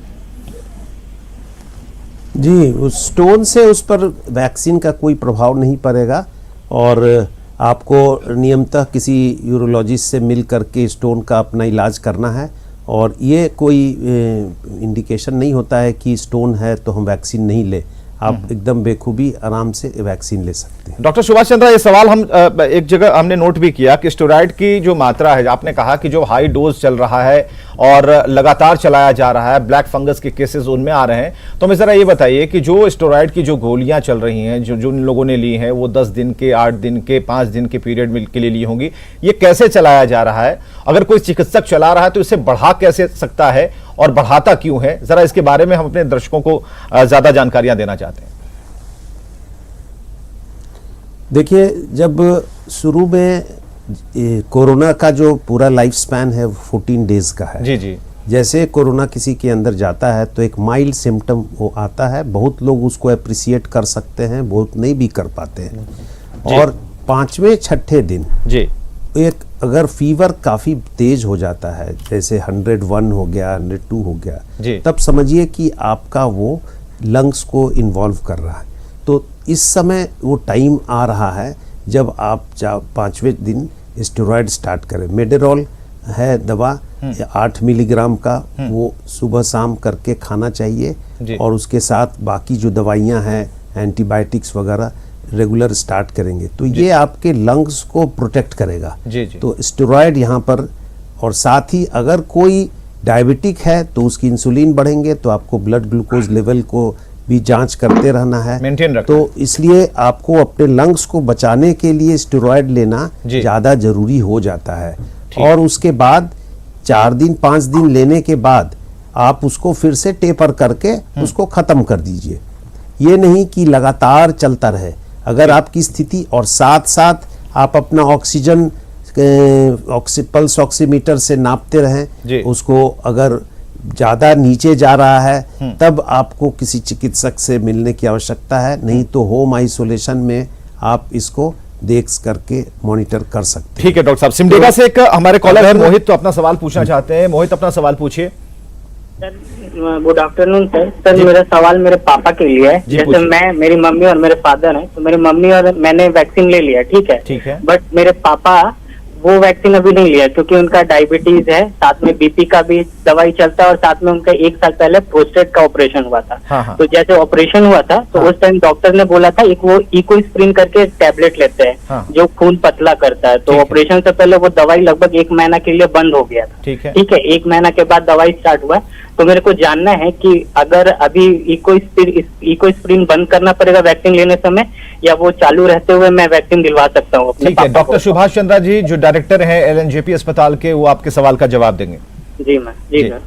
जी, उस स्टोन से उस पर वैक्सीन का कोई प्रभाव नहीं पड़ेगा और आपको नियमतः किसी यूरोलॉजिस्ट से मिल करके स्टोन का अपना इलाज करना है और ये कोई इंडिकेशन नहीं होता है कि स्टोन है तो हम वैक्सीन नहीं ले। आप एकदम बेखूबी आराम से वैक्सीन ले सकते हैं।
डॉक्टर सुभाष चंद्रा, ये सवाल हम एक जगह हमने नोट भी किया कि स्टेरॉइड की जो मात्रा है, आपने कहा कि जो हाई डोज चल रहा है और लगातार चलाया जा रहा है, ब्लैक फंगस के केसेस उनमें आ रहे हैं। तो हमें जरा ये बताइए कि जो स्टेरॉइड की जो गोलियां चल रही हैं, जो जिन लोगों ने ली हैं, वो 10 दिन के, 8 दिन के, 5 दिन के पीरियड के लिए ली होंगी, ये कैसे चलाया जा रहा है? अगर कोई चिकित्सक चला रहा है तो इसे बढ़ा कैसे सकता है और बढ़ाता क्यों है? जरा इसके बारे में हम अपने दर्शकों को ज्यादा जानकारियां देना चाहते हैं।
देखिए, जब शुरू में कोरोना का जो पूरा लाइफ स्पैन है 14 डेज का है।
जी जी।
जैसे कोरोना किसी के अंदर जाता है तो एक माइल्ड सिम्टम वो आता है, बहुत लोग उसको अप्रिशिएट कर सकते हैं, बहुत नहीं भी कर पाते हैं। और 5वें 6ठे दिन
जी
एक अगर फीवर काफ़ी तेज हो जाता है, जैसे 101 हो गया, 102 हो गया, तब समझिए कि आपका वो लंग्स को इन्वॉल्व कर रहा है। तो इस समय वो टाइम आ रहा है जब आप 5वें दिन स्टेरॉइड स्टार्ट करें। मेडेरोल है दवा 8 मिलीग्राम का, वो सुबह शाम करके खाना चाहिए और उसके साथ बाकी जो दवाइयाँ हैं एंटीबायोटिक्स वगैरह रेगुलर स्टार्ट करेंगे तो ये आपके लंग्स को प्रोटेक्ट करेगा। तो स्टेरॉइड यहाँ पर, और साथ ही अगर कोई डायबिटिक है तो उसकी इंसुलिन बढ़ेंगे तो आपको ब्लड ग्लूकोज लेवल को भी जांच करते रहना है,
मेंटेन रखना।
तो इसलिए आपको अपने लंग्स को बचाने के लिए स्टेरॉइड लेना ज़्यादा जरूरी हो जाता है। और उसके बाद 4 दिन 5 दिन लेने के बाद आप उसको फिर से टेपर करके उसको ख़त्म कर दीजिए। ये नहीं कि लगातार चलता रहे। अगर आपकी स्थिति, और साथ साथ आप अपना ऑक्सीजन पल्स ऑक्सीमीटर से नापते रहें, उसको अगर ज़्यादा नीचे जा रहा है तब आपको किसी चिकित्सक से मिलने की आवश्यकता है, नहीं तो होम आइसोलेशन में आप इसको देख करके मॉनिटर कर सकते हैं।
ठीक है डॉक्टर साहब। सिमडेगा से एक हमारे कॉलर है मोहित, तो अपना सवाल पूछना चाहते हैं। मोहित, अपना सवाल पूछिए।
Good afternoon sir. मेरा सवाल मेरे पापा के लिए है। जैसे मेरी मम्मी और मेरे फादर हैं, तो मेरी मम्मी और मैंने वैक्सीन ले लिया, ठीक है, बट मेरे पापा वो वैक्सीन अभी नहीं लिया क्योंकि उनका डायबिटीज है, साथ में बीपी का भी दवाई चलता है और साथ में उनका 1 साल पहले प्रोस्टेट का ऑपरेशन हुआ था। तो जैसे ऑपरेशन हुआ था तो उस टाइम डॉक्टर ने बोला था एक वो इकोस्प्रिन करके टैबलेट लेते हैं जो खून पतला करता है। तो ऑपरेशन से पहले वो दवाई लगभग 1 महीना के लिए बंद हो गया था। ठीक है, 1 महीना के बाद दवाई स्टार्ट हुआ। तो मेरे को जानना है कि अगर अभी इकोस्प्रिन बंद करना पड़ेगा वैक्सीन लेने समय, या वो चालू रहते हुए मैं वैक्सीन दिलवा सकता हूँ?
ठीक है, डॉक्टर सुभाष चंद्रा जी जो डायरेक्टर हैं एलएनजेपी अस्पताल के, वो आपके सवाल का जवाब देंगे।
जी सर।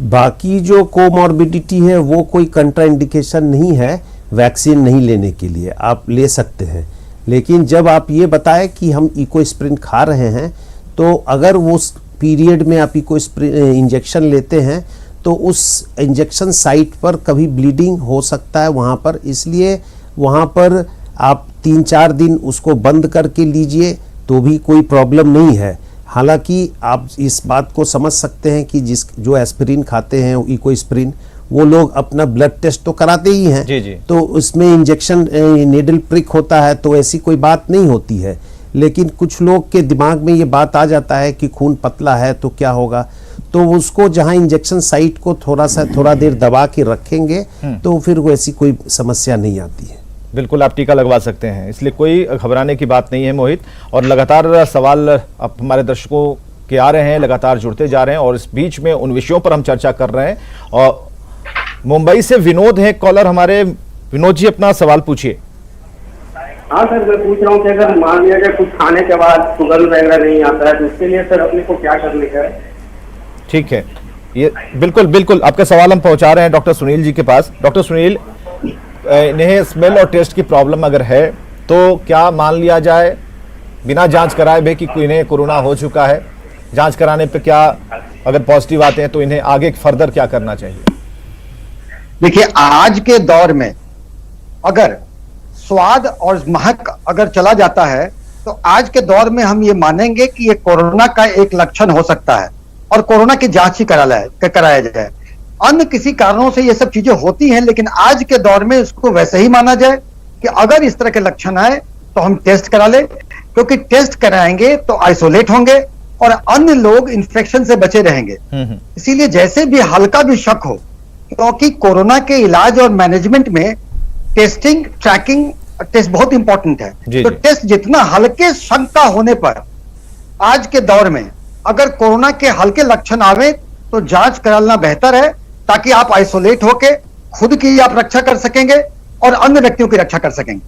बाकी जो कोमॉर्बिडिटी है वो कोई कंट्राइंडिकेशन नहीं है वैक्सीन नहीं लेने के लिए, आप ले सकते हैं। लेकिन जब आप ये बताएं कि हम इकोस्प्रिन खा रहे हैं, तो अगर वो पीरियड में आप इकोस्प्रिन इंजेक्शन लेते हैं तो उस इंजेक्शन साइट पर कभी ब्लीडिंग हो सकता है वहाँ पर, इसलिए वहाँ पर आप 3-4 दिन उसको बंद करके लीजिए तो भी कोई प्रॉब्लम नहीं है। हालांकि आप इस बात को समझ सकते हैं कि जो एस्पिरिन खाते हैं इकोस्प्रिन, वो लोग अपना ब्लड टेस्ट तो कराते ही हैं, तो उसमें इंजेक्शन नीडल प्रिक होता है तो ऐसी कोई बात नहीं होती है। लेकिन कुछ लोग के दिमाग में ये बात आ जाता है कि खून पतला है तो क्या होगा, तो उसको जहां इंजेक्शन साइट को थोड़ा देर दबा के रखेंगे तो फिर वैसी कोई समस्या नहीं आती है।
बिल्कुल, आप टीका लगवा सकते हैं, इसलिए कोई घबराने की बात नहीं है मोहित। और लगातार सवाल अब हमारे दर्शकों के आ रहे हैं, लगातार जुड़ते जा रहे हैं, और इस बीच में उन विषयों पर हम चर्चा कर रहे हैं। और मुंबई से विनोद है कॉलर हमारे। विनोद जी, अपना सवाल पूछिए।
हाँ सर, मैं पूछ रहा हूँ कि अगर मान लिया जाए कुछ खाने के बाद शुगर वगैरह नहीं आता है तो उसके लिए सर अपने को क्या करने का है?
ठीक है, ये बिल्कुल आपका सवाल हम पहुंचा रहे हैं डॉक्टर सुनील जी के पास। डॉक्टर सुनील, इन्हें स्मेल और टेस्ट की प्रॉब्लम अगर है तो क्या मान लिया जाए बिना जांच कराए भी कि इन्हें कोरोना हो चुका है? जांच कराने पे क्या अगर पॉजिटिव आते हैं तो इन्हें आगे फर्दर क्या करना चाहिए?
देखिए, आज के दौर में अगर स्वाद और महक अगर चला जाता है तो आज के दौर में हम ये मानेंगे कि ये कोरोना का एक लक्षण हो सकता है और कोरोना की जांच ही कराया जाए। अन्य किसी कारणों से ये सब चीजें होती हैं, लेकिन आज के दौर में इसको वैसे ही माना जाए कि अगर इस तरह के लक्षण आए तो हम टेस्ट करा ले, क्योंकि टेस्ट कराएंगे तो आइसोलेट होंगे और अन्य लोग इन्फेक्शन से बचे रहेंगे। इसीलिए जैसे भी हल्का भी शक हो, क्योंकि कोरोना के इलाज और मैनेजमेंट में टेस्टिंग, ट्रैकिंग, टेस्ट बहुत इंपॉर्टेंट है। तो टेस्ट जितना हल्के शंका होने पर आज के दौर में अगर कोरोना के हल्के लक्षण आवे तो जांच कराना बेहतर है, ताकि आप आइसोलेट होके खुद की आप रक्षा कर सकेंगे और अन्य व्यक्तियों की रक्षा कर सकेंगे।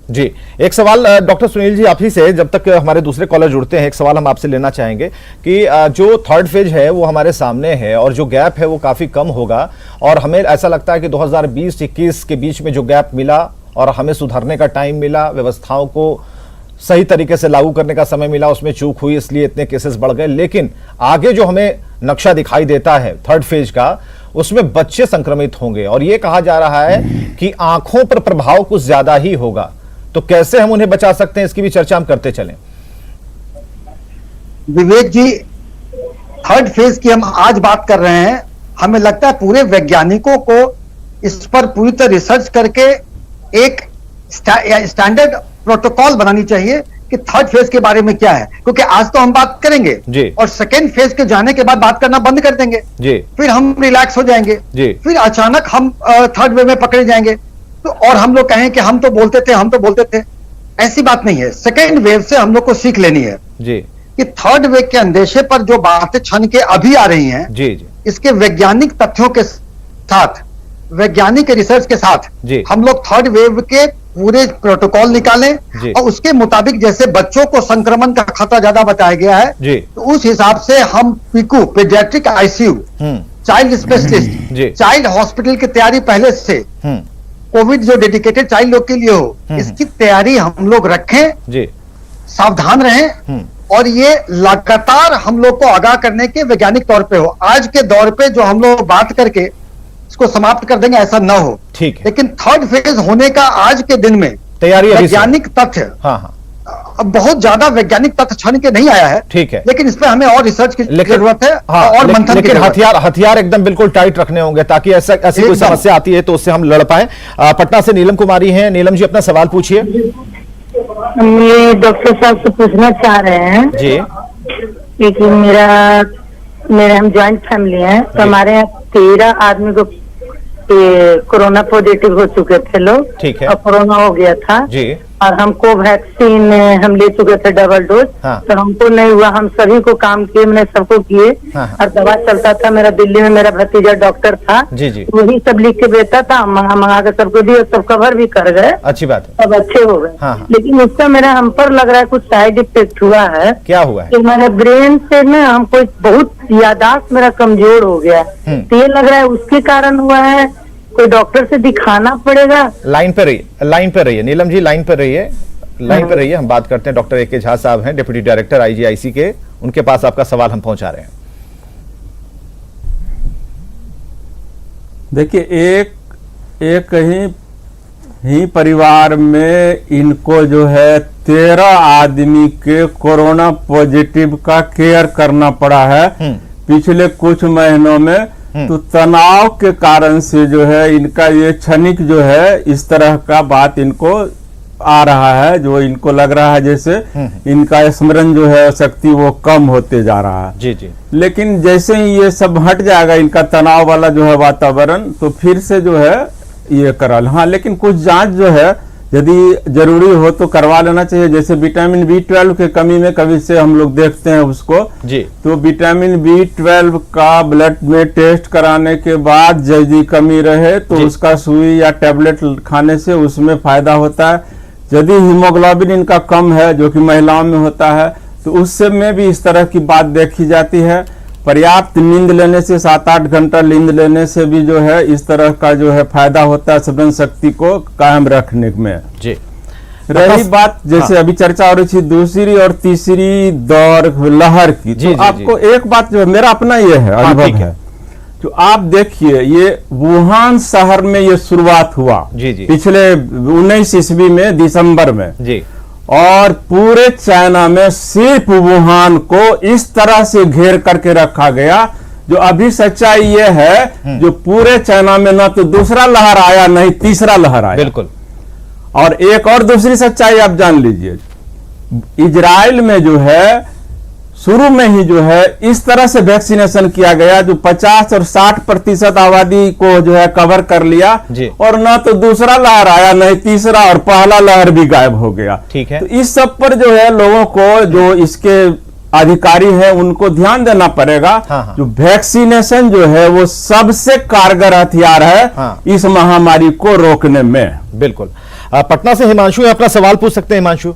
जी, एक सवाल डॉक्टर सुनील जी आप ही से, जब तक हमारे दूसरे कॉलर जुड़ते हैं, एक सवाल हम आपसे लेना चाहेंगे कि जो थर्ड फेज है वो हमारे सामने है और जो गैप है वो काफी कम होगा, और हमें ऐसा लगता है कि 2020-21 के बीच में जो गैप मिला और हमें सुधारने का टाइम मिला, व्यवस्थाओं को सही तरीके से लागू करने का समय मिला, उसमें चूक हुई, इसलिए इतने केसेस बढ़ गए। लेकिन आगे जो हमें नक्शा दिखाई देता है थर्ड फेज का, उसमें बच्चे संक्रमित होंगे और ये कहा जा रहा है कि आंखों पर प्रभाव कुछ ज्यादा ही होगा। तो कैसे हम उन्हें बचा सकते हैं, इसकी भी चर्चा हम करते चलें।
विवेक जी, थर्ड फेज की हम आज बात कर रहे हैं। हमें लगता है पूरे वैज्ञानिकों को इस पर पूरी तरह रिसर्च करके एक स्टैंडर्ड प्रोटोकॉल बनानी चाहिए कि थर्ड फेज के बारे में क्या है, क्योंकि आज तो हम बात करेंगे
जी,
और सेकेंड फेज के जाने के बाद बात करना बंद कर देंगे
जी,
फिर हम रिलैक्स हो जाएंगे
जी,
फिर अचानक हम थर्ड वेव में पकड़े जाएंगे तो और हम लोग कहें कि हम तो बोलते थे। ऐसी बात नहीं है। सेकेंड वेव से हम लोग को सीख लेनी है
जी
कि थर्ड वेव के अंदेशे पर जो बातें छन के अभी आ रही हैं,
जी जी,
इसके वैज्ञानिक तथ्यों के साथ, वैज्ञानिक रिसर्च के साथ हम लोग थर्ड वेव के पूरे प्रोटोकॉल निकालें और उसके मुताबिक जैसे बच्चों को संक्रमण का खतरा ज्यादा बताया गया है तो उस हिसाब से हम Piku paediatric ICU, child specialist, child hospital की तैयारी पहले से, कोविड जो डेडिकेटेड चाइल्ड लोग के लिए हो, इसकी तैयारी हम लोग रखें, सावधान रहें और ये लगातार हम लोग को आगाह करने के वैज्ञानिक तौर पे हो। आज के दौर पे जो हम लोग बात करके इसको समाप्त कर देंगे ऐसा ना हो,
ठीक है।
लेकिन थर्ड फेज होने का आज के दिन में
तैयारी
वैज्ञानिक तथ्य, अब बहुत ज्यादा वैज्ञानिक तथ्य छन के नहीं आया है,
ठीक है,
लेकिन इस पे हमें और रिसर्च की जरूरत है और मंथन की जरूरत है।
हथियार एकदम बिल्कुल टाइट रखने होंगे ताकि ऐसी कोई समस्या आती है तो उससे हम लड़ पाए। पटना से नीलम कुमारी हैं। नीलम जी अपना सवाल पूछिए।
ये डॉक्टर साहब से पूछना चाह रहे हैं
जी
कि मेरे हम ज्वाइंट फैमिली हैं, तो हमारे यहाँ 13 आदमी को कोरोना पॉजिटिव हो चुके थे लोग,
ठीक है,
और कोरोना हो गया था
जी,
और हमको वैक्सीन हम ले चुके थे डबल डोज, तो हमको नहीं हुआ, हम सभी को काम किए, मैंने सबको किए, और दवा चलता था। मेरा दिल्ली में मेरा भतीजा डॉक्टर था,
जी जी,
वही सब लिख के देता था, मंगा के सबको दिए, सब कवर भी कर गए,
अच्छी बात है,
सब अच्छे हो गए। लेकिन उसका मेरा हम पर लग रहा है कुछ साइड इफेक्ट हुआ है।
क्या हुआ है?
कि मेरे ब्रेन से ना हमको बहुत यादाश्त मेरा कमजोर हो गया, तो ये लग रहा है उसके कारण हुआ है, कोई डॉक्टर से दिखाना पड़ेगा।
लाइन पे रहिए नीलम जी, लाइन पे रहिए, हम बात करते हैं। डॉक्टर ए के झा साहब हैं, डिप्टी डायरेक्टर आईजीआईसी के, उनके पास आपका सवाल हम पहुंचा रहे हैं।
देखिए, एक ही परिवार में इनको जो है 13 आदमी के कोरोना पॉजिटिव का केयर करना पड़ा है पिछले कुछ महीनों में। तो तनाव के कारण से जो है इनका ये क्षणिक जो है इस तरह का बात इनको आ रहा है, जो इनको लग रहा है जैसे इनका स्मरण जो है शक्ति वो कम होते जा रहा है।
जी जी।
लेकिन जैसे ही ये सब हट जाएगा इनका तनाव वाला जो है वातावरण, तो फिर से जो है ये करल। हाँ, लेकिन कुछ जांच जो है यदि जरूरी हो तो करवा लेना चाहिए। जैसे विटामिन B12 के कमी में कभी से हम लोग देखते हैं उसको
जी, तो
विटामिन B12 का ब्लड में टेस्ट कराने के बाद यदि कमी रहे तो उसका सुई या टैबलेट खाने से उसमें फायदा होता है। यदि हीमोग्लोबिन इनका कम है, जो कि महिलाओं में होता है, तो उससे में भी इस तरह की बात देखी जाती है। पर्याप्त नींद लेने से, 7-8 घंटा नींद लेने से भी जो है इस तरह का जो है फायदा होता है स्मरण शक्ति को कायम रखने में।
जी।
रही बात जैसे अभी चर्चा हो रही थी दूसरी और तीसरी दौर लहर की, तो आपको एक बात जो मेरा अपना ये है अनुभव है, जो आप देखिए ये वुहान शहर में ये शुरुआत हुआ पिछले 19 ईस्वी में दिसंबर में
जी,
और पूरे चाइना में सिर्फ वुहान को इस तरह से घेर करके रखा गया। जो अभी सच्चाई ये है जो पूरे चाइना में न तो दूसरा लहर आया नहीं तीसरा लहर आया।
बिल्कुल।
और एक और दूसरी सच्चाई आप जान लीजिए, इजराइल में जो है शुरू में ही जो है इस तरह से वैक्सीनेशन किया गया जो 50 और 60% आबादी को जो है कवर कर लिया, और ना तो दूसरा लहर आया नहीं तीसरा, और पहला लहर भी गायब हो गया।
ठीक है।
तो इस सब पर जो है लोगों को जो इसके अधिकारी है उनको ध्यान देना पड़ेगा। जो वैक्सीनेशन जो है वो सबसे कारगर हथियार है इस महामारी को रोकने में।
बिल्कुल। पटना से हिमांशु अपना सवाल पूछ सकते हैं। हिमांशु।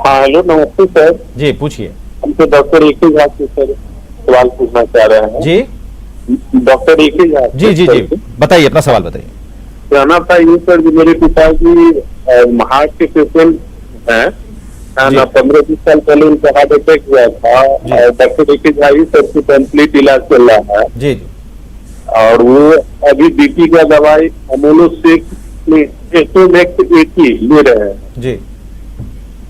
हाँ हेलो, नमस्ते सर।
जी पूछिए।
हमसे डॉक्टर एके झा से सर सवाल पूछना चाह रहे हैं।
जी
डॉक्टर एके झा।
जी जी जी बताइए, अपना सवाल बताइए।
कहना था ये सर, मेरे पिताजी हार्ट के पेशेंट हैं, 15-20 साल पहले उनका हार्ट अटैक हुआ था। डॉक्टर एके झा ही सबसे कंप्लीट इलाज चल रहा है
जी।
और वो अभी बीपी का दवाई अमोलोसेक ले रहे हैं
जी।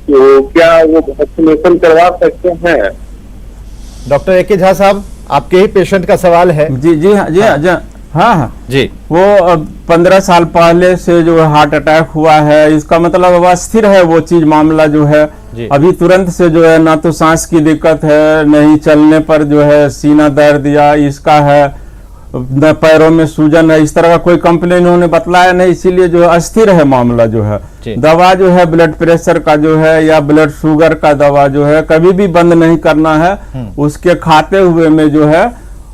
तो क्या वो वैक्सीनेशन करवा सकते हैं?
डॉक्टर एके झा साहब, आपके ही पेशेंट का सवाल है।
जी जी हाँ जी हाँ
जी।
वो 15 साल पहले से जो हार्ट अटैक हुआ है, इसका मतलब अब अस्थिर है वो चीज, मामला जो है अभी तुरंत से जो है ना तो सांस की दिक्कत है, नहीं चलने पर जो है सीना दर्द या इसका है, न पैरों में सूजन है, इस तरह का कोई कंप्लेन उन्होंने बतलाया नहीं, इसीलिए जो है अस्थिर है मामला जो है। दवा जो है ब्लड प्रेशर का जो है या ब्लड शुगर का दवा जो है कभी भी बंद नहीं करना है, उसके खाते हुए में जो है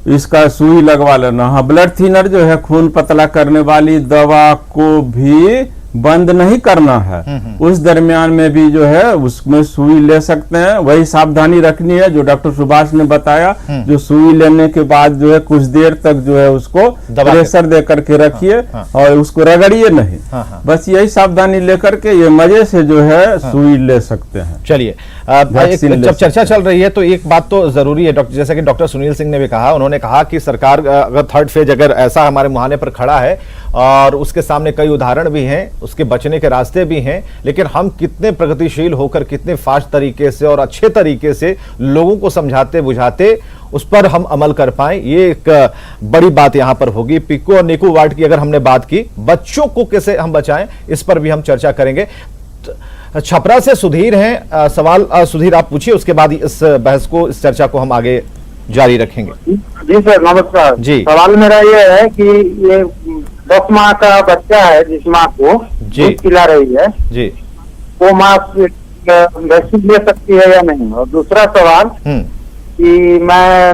इसका सुई लगवा लेना। हाँ, ब्लड थिनर जो है खून पतला करने वाली दवा को भी बंद नहीं करना है, उस दरमियान में भी जो है उसमें सुई ले सकते हैं। वही सावधानी रखनी है जो डॉक्टर सुभाष ने बताया, जो सुई लेने के बाद जो है कुछ देर तक जो है उसको प्रेशर दे करके रखिए और उसको रगड़िए नहीं। बस यही सावधानी लेकर के ये मजे से जो है सुई ले सकते हैं।
चलिए, जब चर्चा चल रही है तो एक बात तो जरूरी है डॉक्टर, जैसा कि डॉक्टर सुनील सिंह ने भी कहा, उन्होंने कहा कि सरकार अगर थर्ड फेज अगर ऐसा हमारे मुहाने पर खड़ा है और उसके सामने कई उदाहरण भी हैं, उसके बचने के रास्ते भी हैं, लेकिन हम कितने प्रगतिशील होकर कितने फास्ट तरीके से और अच्छे तरीके से लोगों को समझाते बुझाते उस पर हम अमल कर पाए, ये एक बड़ी बात यहां पर होगी। पिको और निको वार्ड की अगर हमने बात की, बच्चों को कैसे हम बचाएं, इस पर भी हम चर्चा करेंगे। छपरा से सुधीर हैं, सवाल सुधीर आप पूछिए, उसके बाद इस बहस को, इस चर्चा को हम आगे जारी रखेंगे।
जी सर नमस्कार जी। सवाल मेरा ये है कि ये 10 माह का बच्चा है जिस माँ को दूध पिला रही है
जी,
वो माँ वैक्सीन ले सकती है या नहीं? और दूसरा सवाल कि मैं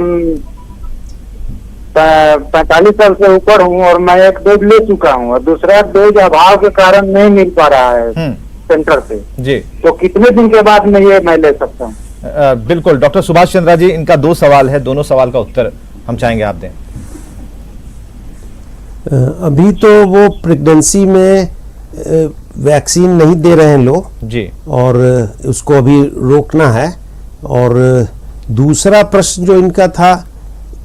45 साल से ऊपर हूँ और मैं एक डोज ले चुका हूँ और दूसरा डोज अभाव के कारण नहीं मिल पा रहा है सेंटर से
जी,
तो कितने दिन के बाद मैं ले सकता हूँ?
बिल्कुल डॉक्टर सुभाष चंद्रा जी, इनका 2 सवाल है, दोनों सवाल का उत्तर हम चाहेंगे आप दें।
अभी तो वो प्रेगनेंसी में वैक्सीन नहीं दे रहे हैं लोग
जी, और
उसको अभी रोकना है। और दूसरा प्रश्न जो इनका था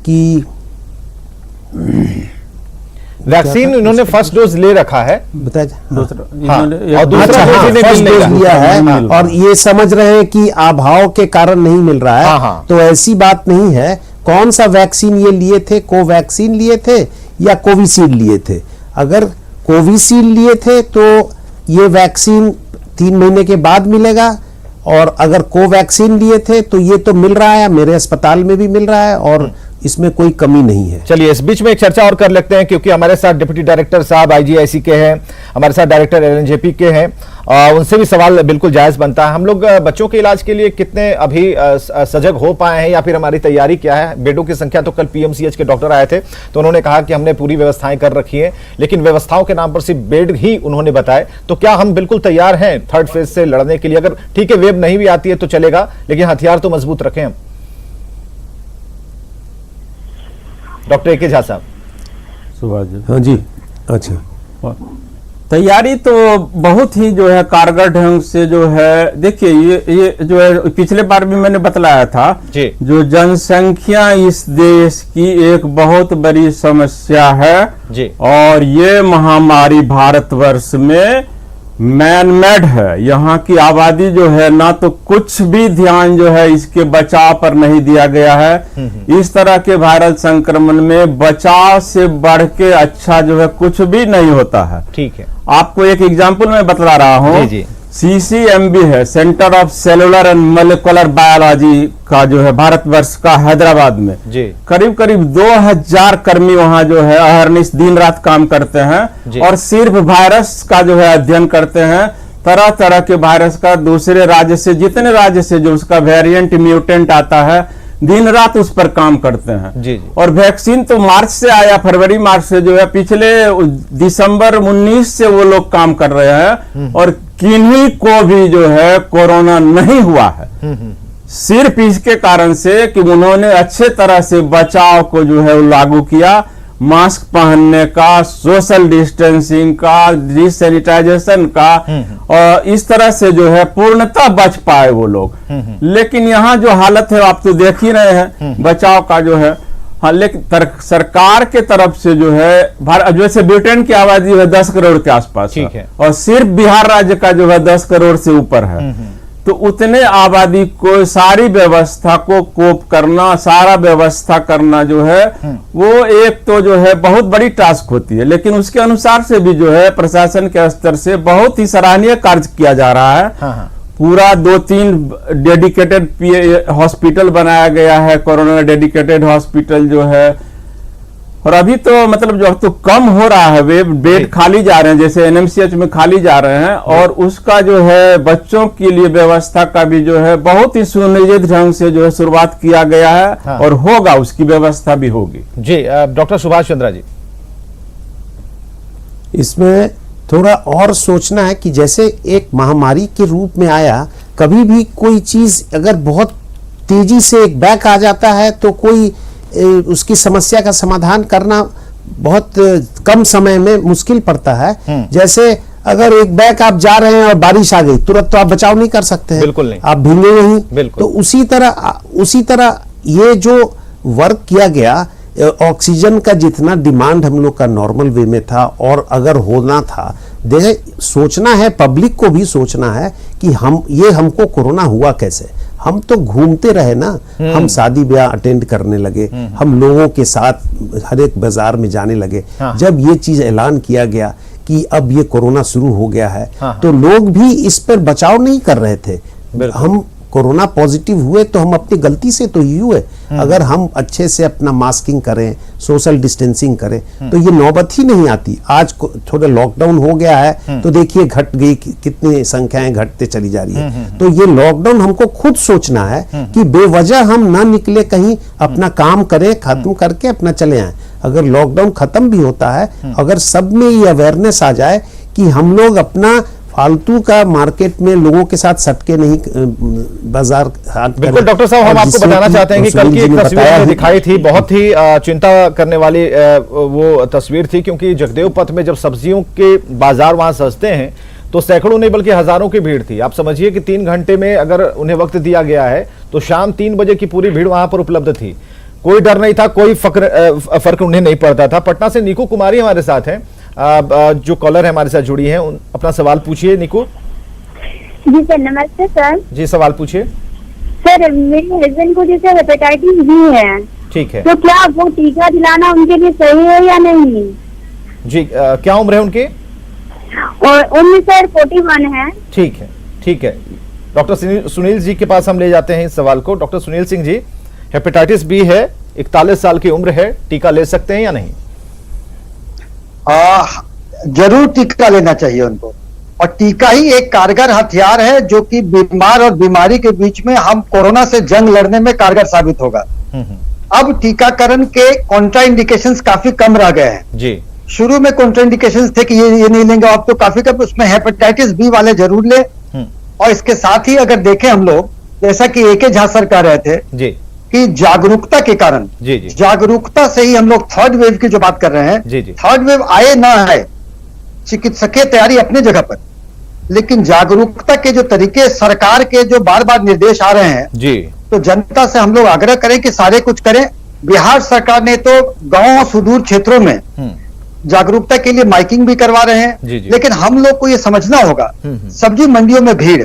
कि
वैक्सीन इन्होंने फर्स्ट डोज ले रखा है,
बताया
और दूसरा
फर्स्ट डोज लिया है और ये समझ रहे हैं कि अभाव के कारण नहीं मिल रहा है, तो ऐसी बात नहीं है। कौन सा वैक्सीन ये लिए थे? कोवैक्सीन लिए थे या कोविशील्ड लिए थे? अगर कोविशील्ड लिए थे तो ये वैक्सीन 3 महीने के बाद मिलेगा, और अगर कोवैक्सीन लिए थे तो ये तो मिल रहा है, मेरे अस्पताल में भी मिल रहा है और इसमें कोई कमी नहीं है।
चलिए इस बीच में एक चर्चा और कर लेते हैं, क्योंकि हमारे साथ डिप्टी डायरेक्टर साहब IGIC के हैं, हमारे साथ डायरेक्टर LNJP के हैं, उनसे भी सवाल बिल्कुल जायज बनता है। हम लोग बच्चों के इलाज के लिए कितने अभी सजग हो पाए हैं या फिर हमारी तैयारी क्या है? बेडों की संख्या तो कल PMCH के डॉक्टर आए थे तो उन्होंने कहा कि हमने पूरी व्यवस्थाएं कर रखी है, लेकिन व्यवस्थाओं के नाम पर सिर्फ बेड ही उन्होंने बताए। तो क्या हम बिल्कुल तैयार हैं थर्ड फेज से लड़ने के लिए? अगर ठीक है वेब नहीं भी आती है तो चलेगा, लेकिन हथियार तो मजबूत रखें हम। डॉक्टर एके झा साहब।
सुभाष जी।
हाँ जी, अच्छा।
तैयारी तो बहुत ही जो है कारगर ढंग से जो है, देखिए ये जो है पिछले बार भी मैंने बतलाया था जी, जो जनसंख्या इस देश की एक बहुत बड़ी समस्या है जी, और ये महामारी भारतवर्ष में मैन मेड है। यहाँ की आबादी जो है ना तो कुछ भी ध्यान जो है इसके बचाव पर नहीं दिया गया है। इस तरह के वायरल संक्रमण में बचाव से बढ़ के अच्छा जो है कुछ भी नहीं होता है।
ठीक है,
आपको एक एग्जांपल मैं बतला रहा हूँ। CCMB है, centre of cellular and molecular biology का जो है भारतवर्ष का हैदराबाद में जी, करीब करीब 2000 कर्मी वहां जो है अहर्निश दिन रात काम करते हैं और सिर्फ वायरस का जो है अध्ययन करते हैं। तरह तरह के वायरस का दूसरे राज्य से, जितने राज्य से जो उसका वेरिएंट म्यूटेंट आता है, दिन रात उस पर काम करते हैं।
जी।
और वैक्सीन तो मार्च से आया, फरवरी मार्च से जो है, पिछले दिसंबर 19 से वो लोग काम कर रहे हैं और किन्हीं को भी जो है कोरोना नहीं हुआ है। सिर्फ इसके कारण से कि उन्होंने अच्छे तरह से बचाव को जो है लागू किया, मास्क पहनने का, सोशल डिस्टेंसिंग का, डिसैनिटाइजेशन का, और इस तरह से जो है पूर्णतः बच पाए वो लोग। लेकिन यहाँ जो हालत है आप तो देख ही रहे हैं बचाव का जो है। हाँ, लेकिन सरकार के तरफ से जो है, जैसे ब्रिटेन की आबादी है 10 करोड़ के आसपास है, और सिर्फ बिहार राज्य का जो है 10 करोड़ से ऊपर है। तो उतने आबादी को सारी व्यवस्था को कोप करना, सारा व्यवस्था करना जो है वो एक तो जो है बहुत बड़ी टास्क होती है। लेकिन उसके अनुसार से भी जो है प्रशासन के स्तर से बहुत ही सराहनीय कार्य किया जा रहा है। पूरा 2-3 डेडिकेटेड हॉस्पिटल बनाया गया है, कोरोना डेडिकेटेड हॉस्पिटल जो है। और अभी तो मतलब जो तो कम हो रहा है, वे बेड खाली जा रहे हैं, जैसे एनएमसीएच में खाली जा रहे हैं, और उसका जो है बच्चों के लिए व्यवस्था का भी जो है बहुत ही सुनियोजित ढंग से जो है शुरुआत किया गया है। और होगा, उसकी व्यवस्था भी होगी।
जी डॉक्टर सुभाष चंद्रा जी,
इसमें थोड़ा और सोचना है कि जैसे एक महामारी के रूप में आया, कभी भी कोई चीज अगर बहुत तेजी से एक बैक आ जाता है तो कोई उसकी समस्या का समाधान करना बहुत कम समय में मुश्किल पड़ता है। जैसे अगर एक बैक आप जा रहे हैं और बारिश आ गई, तुरंत तो आप बचाव नहीं कर सकते हैं,
बिल्कुल नहीं,
आप भीगे नहीं। तो उसी तरह ये जो वर्क किया गया, ऑक्सीजन का जितना डिमांड हम लोग का नॉर्मल वे में था, और अगर होना था, देखे सोचना है, पब्लिक को भी सोचना है कि हमको कोरोना हुआ कैसे। हम तो घूमते रहे ना, हम शादी ब्याह अटेंड करने लगे, हम लोगों के साथ हर एक बाजार में जाने लगे। जब ये चीज ऐलान किया गया कि अब ये कोरोना शुरू हो गया है, तो लोग भी इस पर बचाव नहीं कर रहे थे। हम कोरोना पॉजिटिव हुए तो हम अपनी गलती से तो ही हुए। अगर हम अच्छे से अपना मास्किंग करें, सोशल डिस्टेंसिंग करें, तो ये नौबत ही नहीं आती। आज थोड़ा लॉकडाउन हो गया है तो देखिए घट गई, कितनी संख्याएं घटते चली जा रही है। तो ये लॉकडाउन हमको खुद सोचना है कि बेवजह हम ना निकले कहीं, अपना काम करें, खत्म करके अपना चले आए। अगर लॉकडाउन खत्म भी होता है, अगर सब में ये अवेयरनेस आ जाए कि हम लोग अपना फालतू का मार्केट में लोगों के साथ सटके नहीं, बाजार हाट।
बिल्कुल डॉक्टर साहब, हम आपको बताना चाहते हैं कि कल की एक तस्वीर हमने दिखाई थी, बहुत ही चिंता करने वाली वो तस्वीर थी, क्योंकि जगदेव पथ में जब सब्जियों के बाजार वहां सजते हैं तो सैकड़ों नहीं बल्कि हजारों की भीड़ थी। आप समझिए कि 3 घंटे में अगर उन्हें वक्त दिया गया है तो शाम 3 बजे की पूरी भीड़ वहां पर उपलब्ध थी। कोई डर नहीं था, कोई फर्क उन्हें नहीं पड़ता था। पटना से नीकू कुमारी हमारे साथ हैं, जो कॉलर है हमारे साथ जुड़ी हैं, अपना सवाल पूछिए नीकू।
जी सर, नमस्ते सर।
जी सवाल पूछिए।
सर मेरे हस्बैंड को जैसे हेपेटाइटिस बी है,
ठीक है,
तो क्या वो टीका दिलाना उनके लिए सही है या नहीं?
जी क्या उम्र है उनकी?
और उम्र सर 41 है।
ठीक है, ठीक है। डॉक्टर सुनील जी के पास हम ले जाते हैं इस सवाल को। Doctor Sunil Singh ji, hepatitis B है, 41 साल की उम्र है, टीका ले सकते हैं या नहीं?
जरूर टीका लेना चाहिए उनको, और टीका ही एक कारगर हथियार है जो कि बीमार और बीमारी के बीच में हम कोरोना से जंग लड़ने में कारगर साबित होगा। अब टीकाकरण के कॉन्ट्राइंडिकेशंस काफी कम रह गए हैं।
जी,
शुरू में कॉन्ट्राइंडिकेशंस थे कि ये नहीं लेंगे, अब तो काफी कम। उसमें हेपेटाइटिस बी वाले जरूर ले। और इसके साथ ही अगर देखें हम लोग, जैसा कि ए के झा सर कह रहे थे
जी,
कि जागरूकता के कारण,
जी जी,
जागरूकता से ही हम लोग थर्ड वेव की जो बात कर रहे हैं,
जी जी,
थर्ड वेव आए ना आए, चिकित्सकीय तैयारी अपने जगह पर, लेकिन जागरूकता के जो तरीके, सरकार के जो बार बार निर्देश आ रहे हैं
जी,
तो जनता से हम लोग आग्रह करें कि सारे कुछ करें। बिहार सरकार ने तो गांव सुदूर क्षेत्रों में जागरूकता के लिए माइकिंग भी करवा रहे हैं।
जी जी,
लेकिन हम लोग को ये समझना होगा, सब्जी मंडियों में भीड़,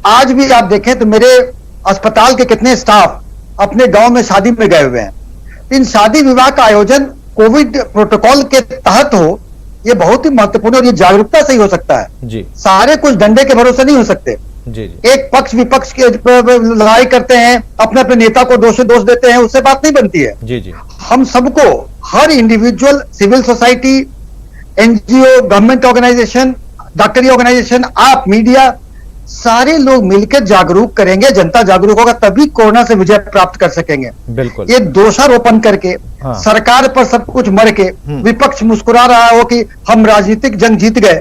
आज भी आप देखें तो मेरे अस्पताल के कितने स्टाफ अपने गांव में शादी में गए हुए हैं। इन शादी विवाह का आयोजन कोविड प्रोटोकॉल के तहत हो, ये बहुत ही महत्वपूर्ण, और ये जागरूकता से ही हो सकता है
जी।
सारे कुछ डंडे के भरोसे नहीं हो सकते।
जी जी,
एक पक्ष विपक्ष के लड़ाई करते हैं, अपने अपने नेता को दोष देते हैं, उससे बात नहीं बनती है।
जी जी,
हम सबको, हर individual, civil society, NGO, government organisation, डॉक्टरी ऑर्गेनाइजेशन, आप, मीडिया, सारे लोग मिलकर जागरूक करेंगे, जनता जागरूक होगा तभी कोरोना से विजय प्राप्त कर सकेंगे।
बिल्कुल।
ये दोषारोपण करके सरकार पर सब कुछ मर के विपक्ष मुस्कुरा रहा हो कि हम राजनीतिक जंग जीत गए,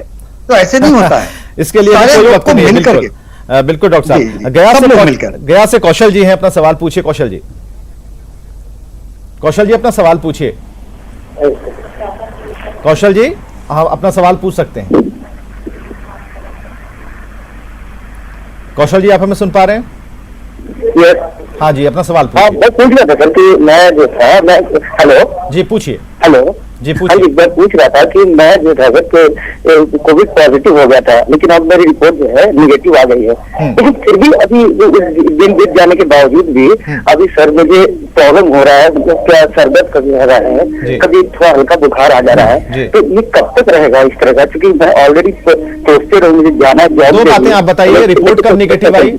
तो ऐसे नहीं होता है।
इसके लिए कोई वक्त नहीं है। बिल्कुल डॉक्टर साहब, गया से कौशल जी हैं, अपना सवाल पूछिए। कौशल जी, अपना सवाल पूछिए। कौशल जी, आप अपना सवाल पूछ सकते हैं। कौशल जी, आप हमें सुन पा रहे हैं? हाँ जी, अपना सवाल पूछिए।
मैं पूछ रहा था सर कि मैं जो था हेलो जी,
पूछिए।
हेलो
जी, पूछिए।
हाँ जी, मैं पूछ रहा था कि मैं जो था कोविड पॉजिटिव हो गया था, लेकिन अब मेरी रिपोर्ट जो है निगेटिव आ गई है, लेकिन फिर भी अभी दिन बीत जाने के बावजूद भी अभी सर मुझे प्रॉब्लम हो रहा है, मतलब क्या सर दर्द कभी हो रहा है, कभी थोड़ा हल्का बुखार आ जा रहा है, तो ये कब तक रहेगा इस तरह का? क्योंकि मैं ऑलरेडी सोचते रहो मुझे जाना है।
दो बातें आप बताइए, रिपोर्ट कब निगेटिव आई?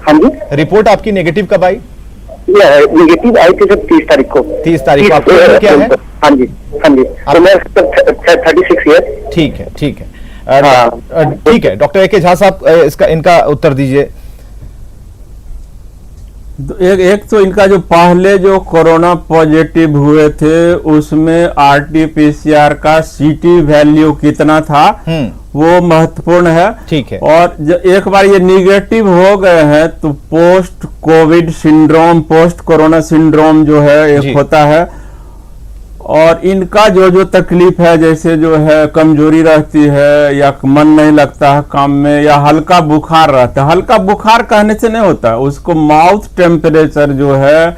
हाँ जी,
रिपोर्ट आपकी नेगेटिव कब आई?
निगेटिव आई थी सर 30 तारीख को।
30 तारीख को आपकी उम्र क्या है?
हाँ जी, हाँ जी, तो मैं 36 ईयर।
ठीक है, ठीक है, ठीक है। Doctor A K. झा साहब, इनका उत्तर दीजिए।
एक तो इनका जो पहले जो कोरोना पॉजिटिव हुए थे उसमें आरटीपीसीआर का सीटी वैल्यू कितना था वो महत्वपूर्ण है।
ठीक है।
और एक बार ये निगेटिव हो गए हैं तो post Covid syndrome, post corona syndrome जो है एक होता है, और इनका जो तकलीफ है, जैसे जो है कमजोरी रहती है या मन नहीं लगता है काम में या हल्का बुखार रहता है। हल्का बुखार कहने से नहीं होता है, उसको माउथ टेम्परेचर जो है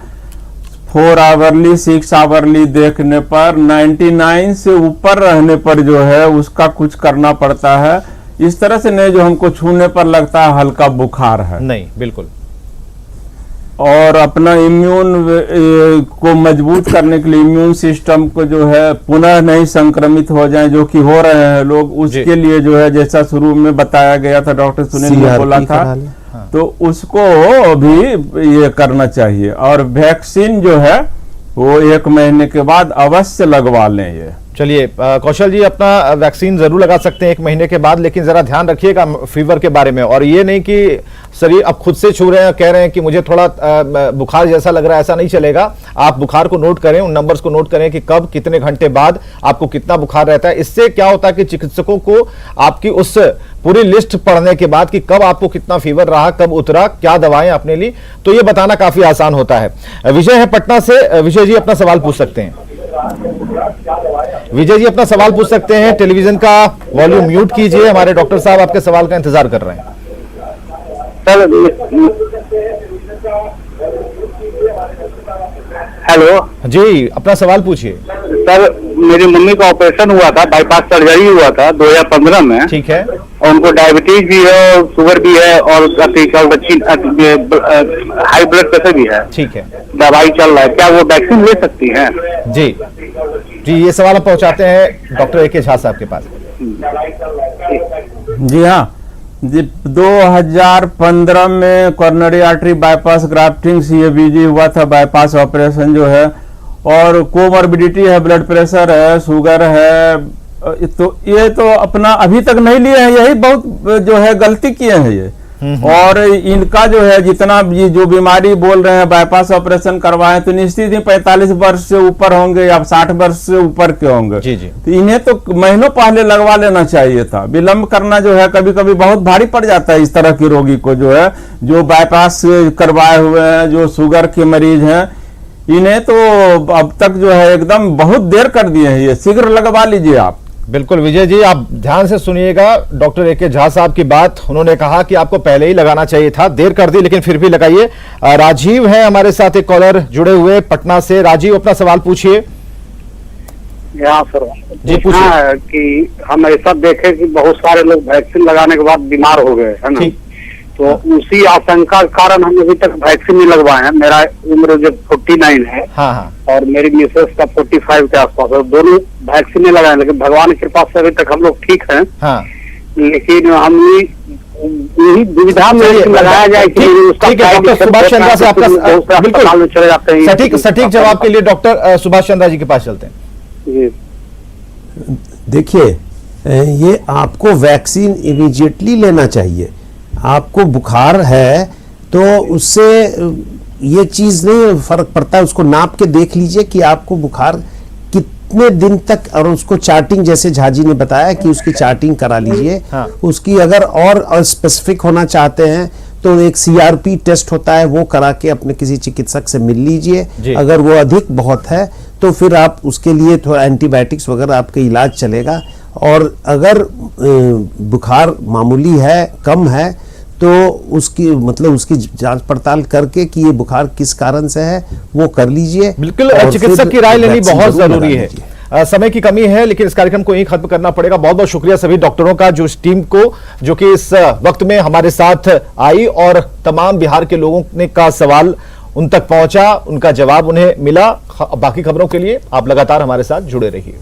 4 आवरली 6 आवरली देखने पर 99 से ऊपर रहने पर जो है उसका कुछ करना पड़ता है। इस तरह से नहीं जो हमको छूने पर लगता है हल्का बुखार है,
नहीं, बिल्कुल।
और अपना इम्यून को मजबूत करने के लिए, इम्यून सिस्टम को जो है पुनः नहीं संक्रमित हो जाए, जो कि हो रहे हैं लोग, उसके लिए जो है जैसा शुरू में बताया गया था, डॉक्टर सुनील ने बोला था, तो उसको भी ये करना चाहिए। और वैक्सीन जो है वो 1 महीने के बाद अवश्य लगवा लें। ये
चलिए, कौशल जी अपना वैक्सीन जरूर लगा सकते हैं 1 महीने के बाद, लेकिन जरा ध्यान रखिएगा फीवर के बारे में, और ये नहीं कि शरीर अब खुद से छू रहे हैं, कह रहे हैं कि मुझे थोड़ा बुखार जैसा लग रहा है, ऐसा नहीं चलेगा। आप बुखार को नोट करें, उन नंबर्स को नोट करें कि कब कितने घंटे बाद आपको कितना बुखार रहता है। इससे क्या होता है कि चिकित्सकों को आपकी उस पूरी लिस्ट पढ़ने के बाद कि कब आपको कितना फीवर रहा, कब उतरा, क्या दवाएं आपने ली, तो ये बताना काफी आसान होता है। विजय है पटना से। विजय जी अपना सवाल पूछ सकते हैं। विजय जी अपना सवाल पूछ सकते हैं। टेलीविजन का वॉल्यूम म्यूट कीजिए, हमारे डॉक्टर साहब आपके सवाल का इंतजार कर रहे हैं।
हेलो
जी, अपना सवाल पूछिए।
सर, मेरी मम्मी का ऑपरेशन हुआ था, बाईपास सर्जरी हुआ था 2015 में।
ठीक है।
और उनको डायबिटीज भी है और शुगर भी है और हाई ब्लड प्रेशर भी है।
ठीक है।
दवाई चल रहा है, क्या वो वैक्सीन ले सकती हैं?
जी जी, ये सवाल आप पहुंचाते हैं डॉक्टर ए.के. झा साहब के पास।
जी हाँ जी, 2015 में coronary artery bypass grafting CABG हुआ था, बाईपास ऑपरेशन जो है, और कोमॉर्बिडिटी है, ब्लड प्रेशर है, शुगर है, तो ये तो अपना अभी तक नहीं लिए हैं, यही बहुत जो है गलती किए हैं ये। और इनका जो है जितना ये जो बीमारी बोल रहे हैं बाईपास ऑपरेशन करवाए तो निश्चित ही 45 वर्ष से ऊपर होंगे या 60 वर्ष से ऊपर के होंगे।
जी जी।
तो इन्हें तो महीनों पहले लगवा लेना चाहिए था। विलंब करना जो है कभी कभी बहुत भारी पड़ जाता है इस तरह के रोगी को, जो है जो बाईपास करवाए हुए हैं, जो शुगर के मरीज हैं, इन्हें तो अब तक जो है एकदम बहुत देर कर दिए हैं, ये शीघ्र लगवा लीजिए आप।
बिल्कुल विजय जी, आप ध्यान से सुनिएगा डॉक्टर ए.के. झा साहब की बात। उन्होंने कहा कि आपको पहले ही लगाना चाहिए था, देर कर दी लेकिन फिर भी लगाइए। राजीव है हमारे साथ, एक कॉलर जुड़े हुए पटना से। राजीव अपना सवाल पूछिए।
यहाँ सर
जी पूछिए।
है कि हम ऐसा देखे कि बहुत सारे लोग वैक्सीन लगाने के बाद बीमार हो गए, है ना, तो उसी आशंका के कारण हम अभी तक वैक्सीन नहीं लगवाए हैं। मेरा उम्र जो 49 है।
हाँ हाँ।
और मेरी मिसेस का 45 के आसपास है, दोनों वैक्सीन नहीं लगाए, लेकिन भगवान की कृपा से अभी तक हम लोग ठीक हैं।
हाँ।
लेकिन हम यही दुविधा में लगाया जाए कि उसका
डॉक्टर सुभाष चंद्रा से आपका बिल्कुल
चले जाते हैं।
सटीक जवाब के लिए डॉक्टर सुभाष चंद्रा जी के पास चलते हैं।
देखिए, ये आपको वैक्सीन इमीडिएटली लेना चाहिए। आपको बुखार है तो उससे ये चीज़ नहीं फर्क पड़ता है, उसको नाप के देख लीजिए कि आपको बुखार कितने दिन तक, और उसको चार्टिंग, जैसे झाजी ने बताया कि उसकी चार्टिंग करा लीजिए। हाँ। उसकी अगर और स्पेसिफिक होना चाहते हैं तो एक CRP टेस्ट होता है, वो करा के अपने किसी चिकित्सक से मिल लीजिए। अगर वो अधिक बहुत है तो फिर आप उसके लिए थोड़ा एंटीबायोटिक्स वगैरह आपका इलाज चलेगा। और अगर बुखार मामूली है, कम है, तो उसकी मतलब उसकी जांच पड़ताल करके कि ये बुखार किस कारण से है वो कर लीजिए।
बिल्कुल, चिकित्सक की राय लेनी बहुत जरूरी है। समय की कमी है लेकिन इस कार्यक्रम को यहीं खत्म करना पड़ेगा। बहुत बहुत शुक्रिया सभी डॉक्टरों का, जो इस टीम को, जो कि इस वक्त में हमारे साथ आई और तमाम बिहार के लोगों ने का सवाल उन तक पहुंचा, उनका जवाब उन्हें मिला। बाकी खबरों के लिए आप लगातार हमारे साथ जुड़े रहिए।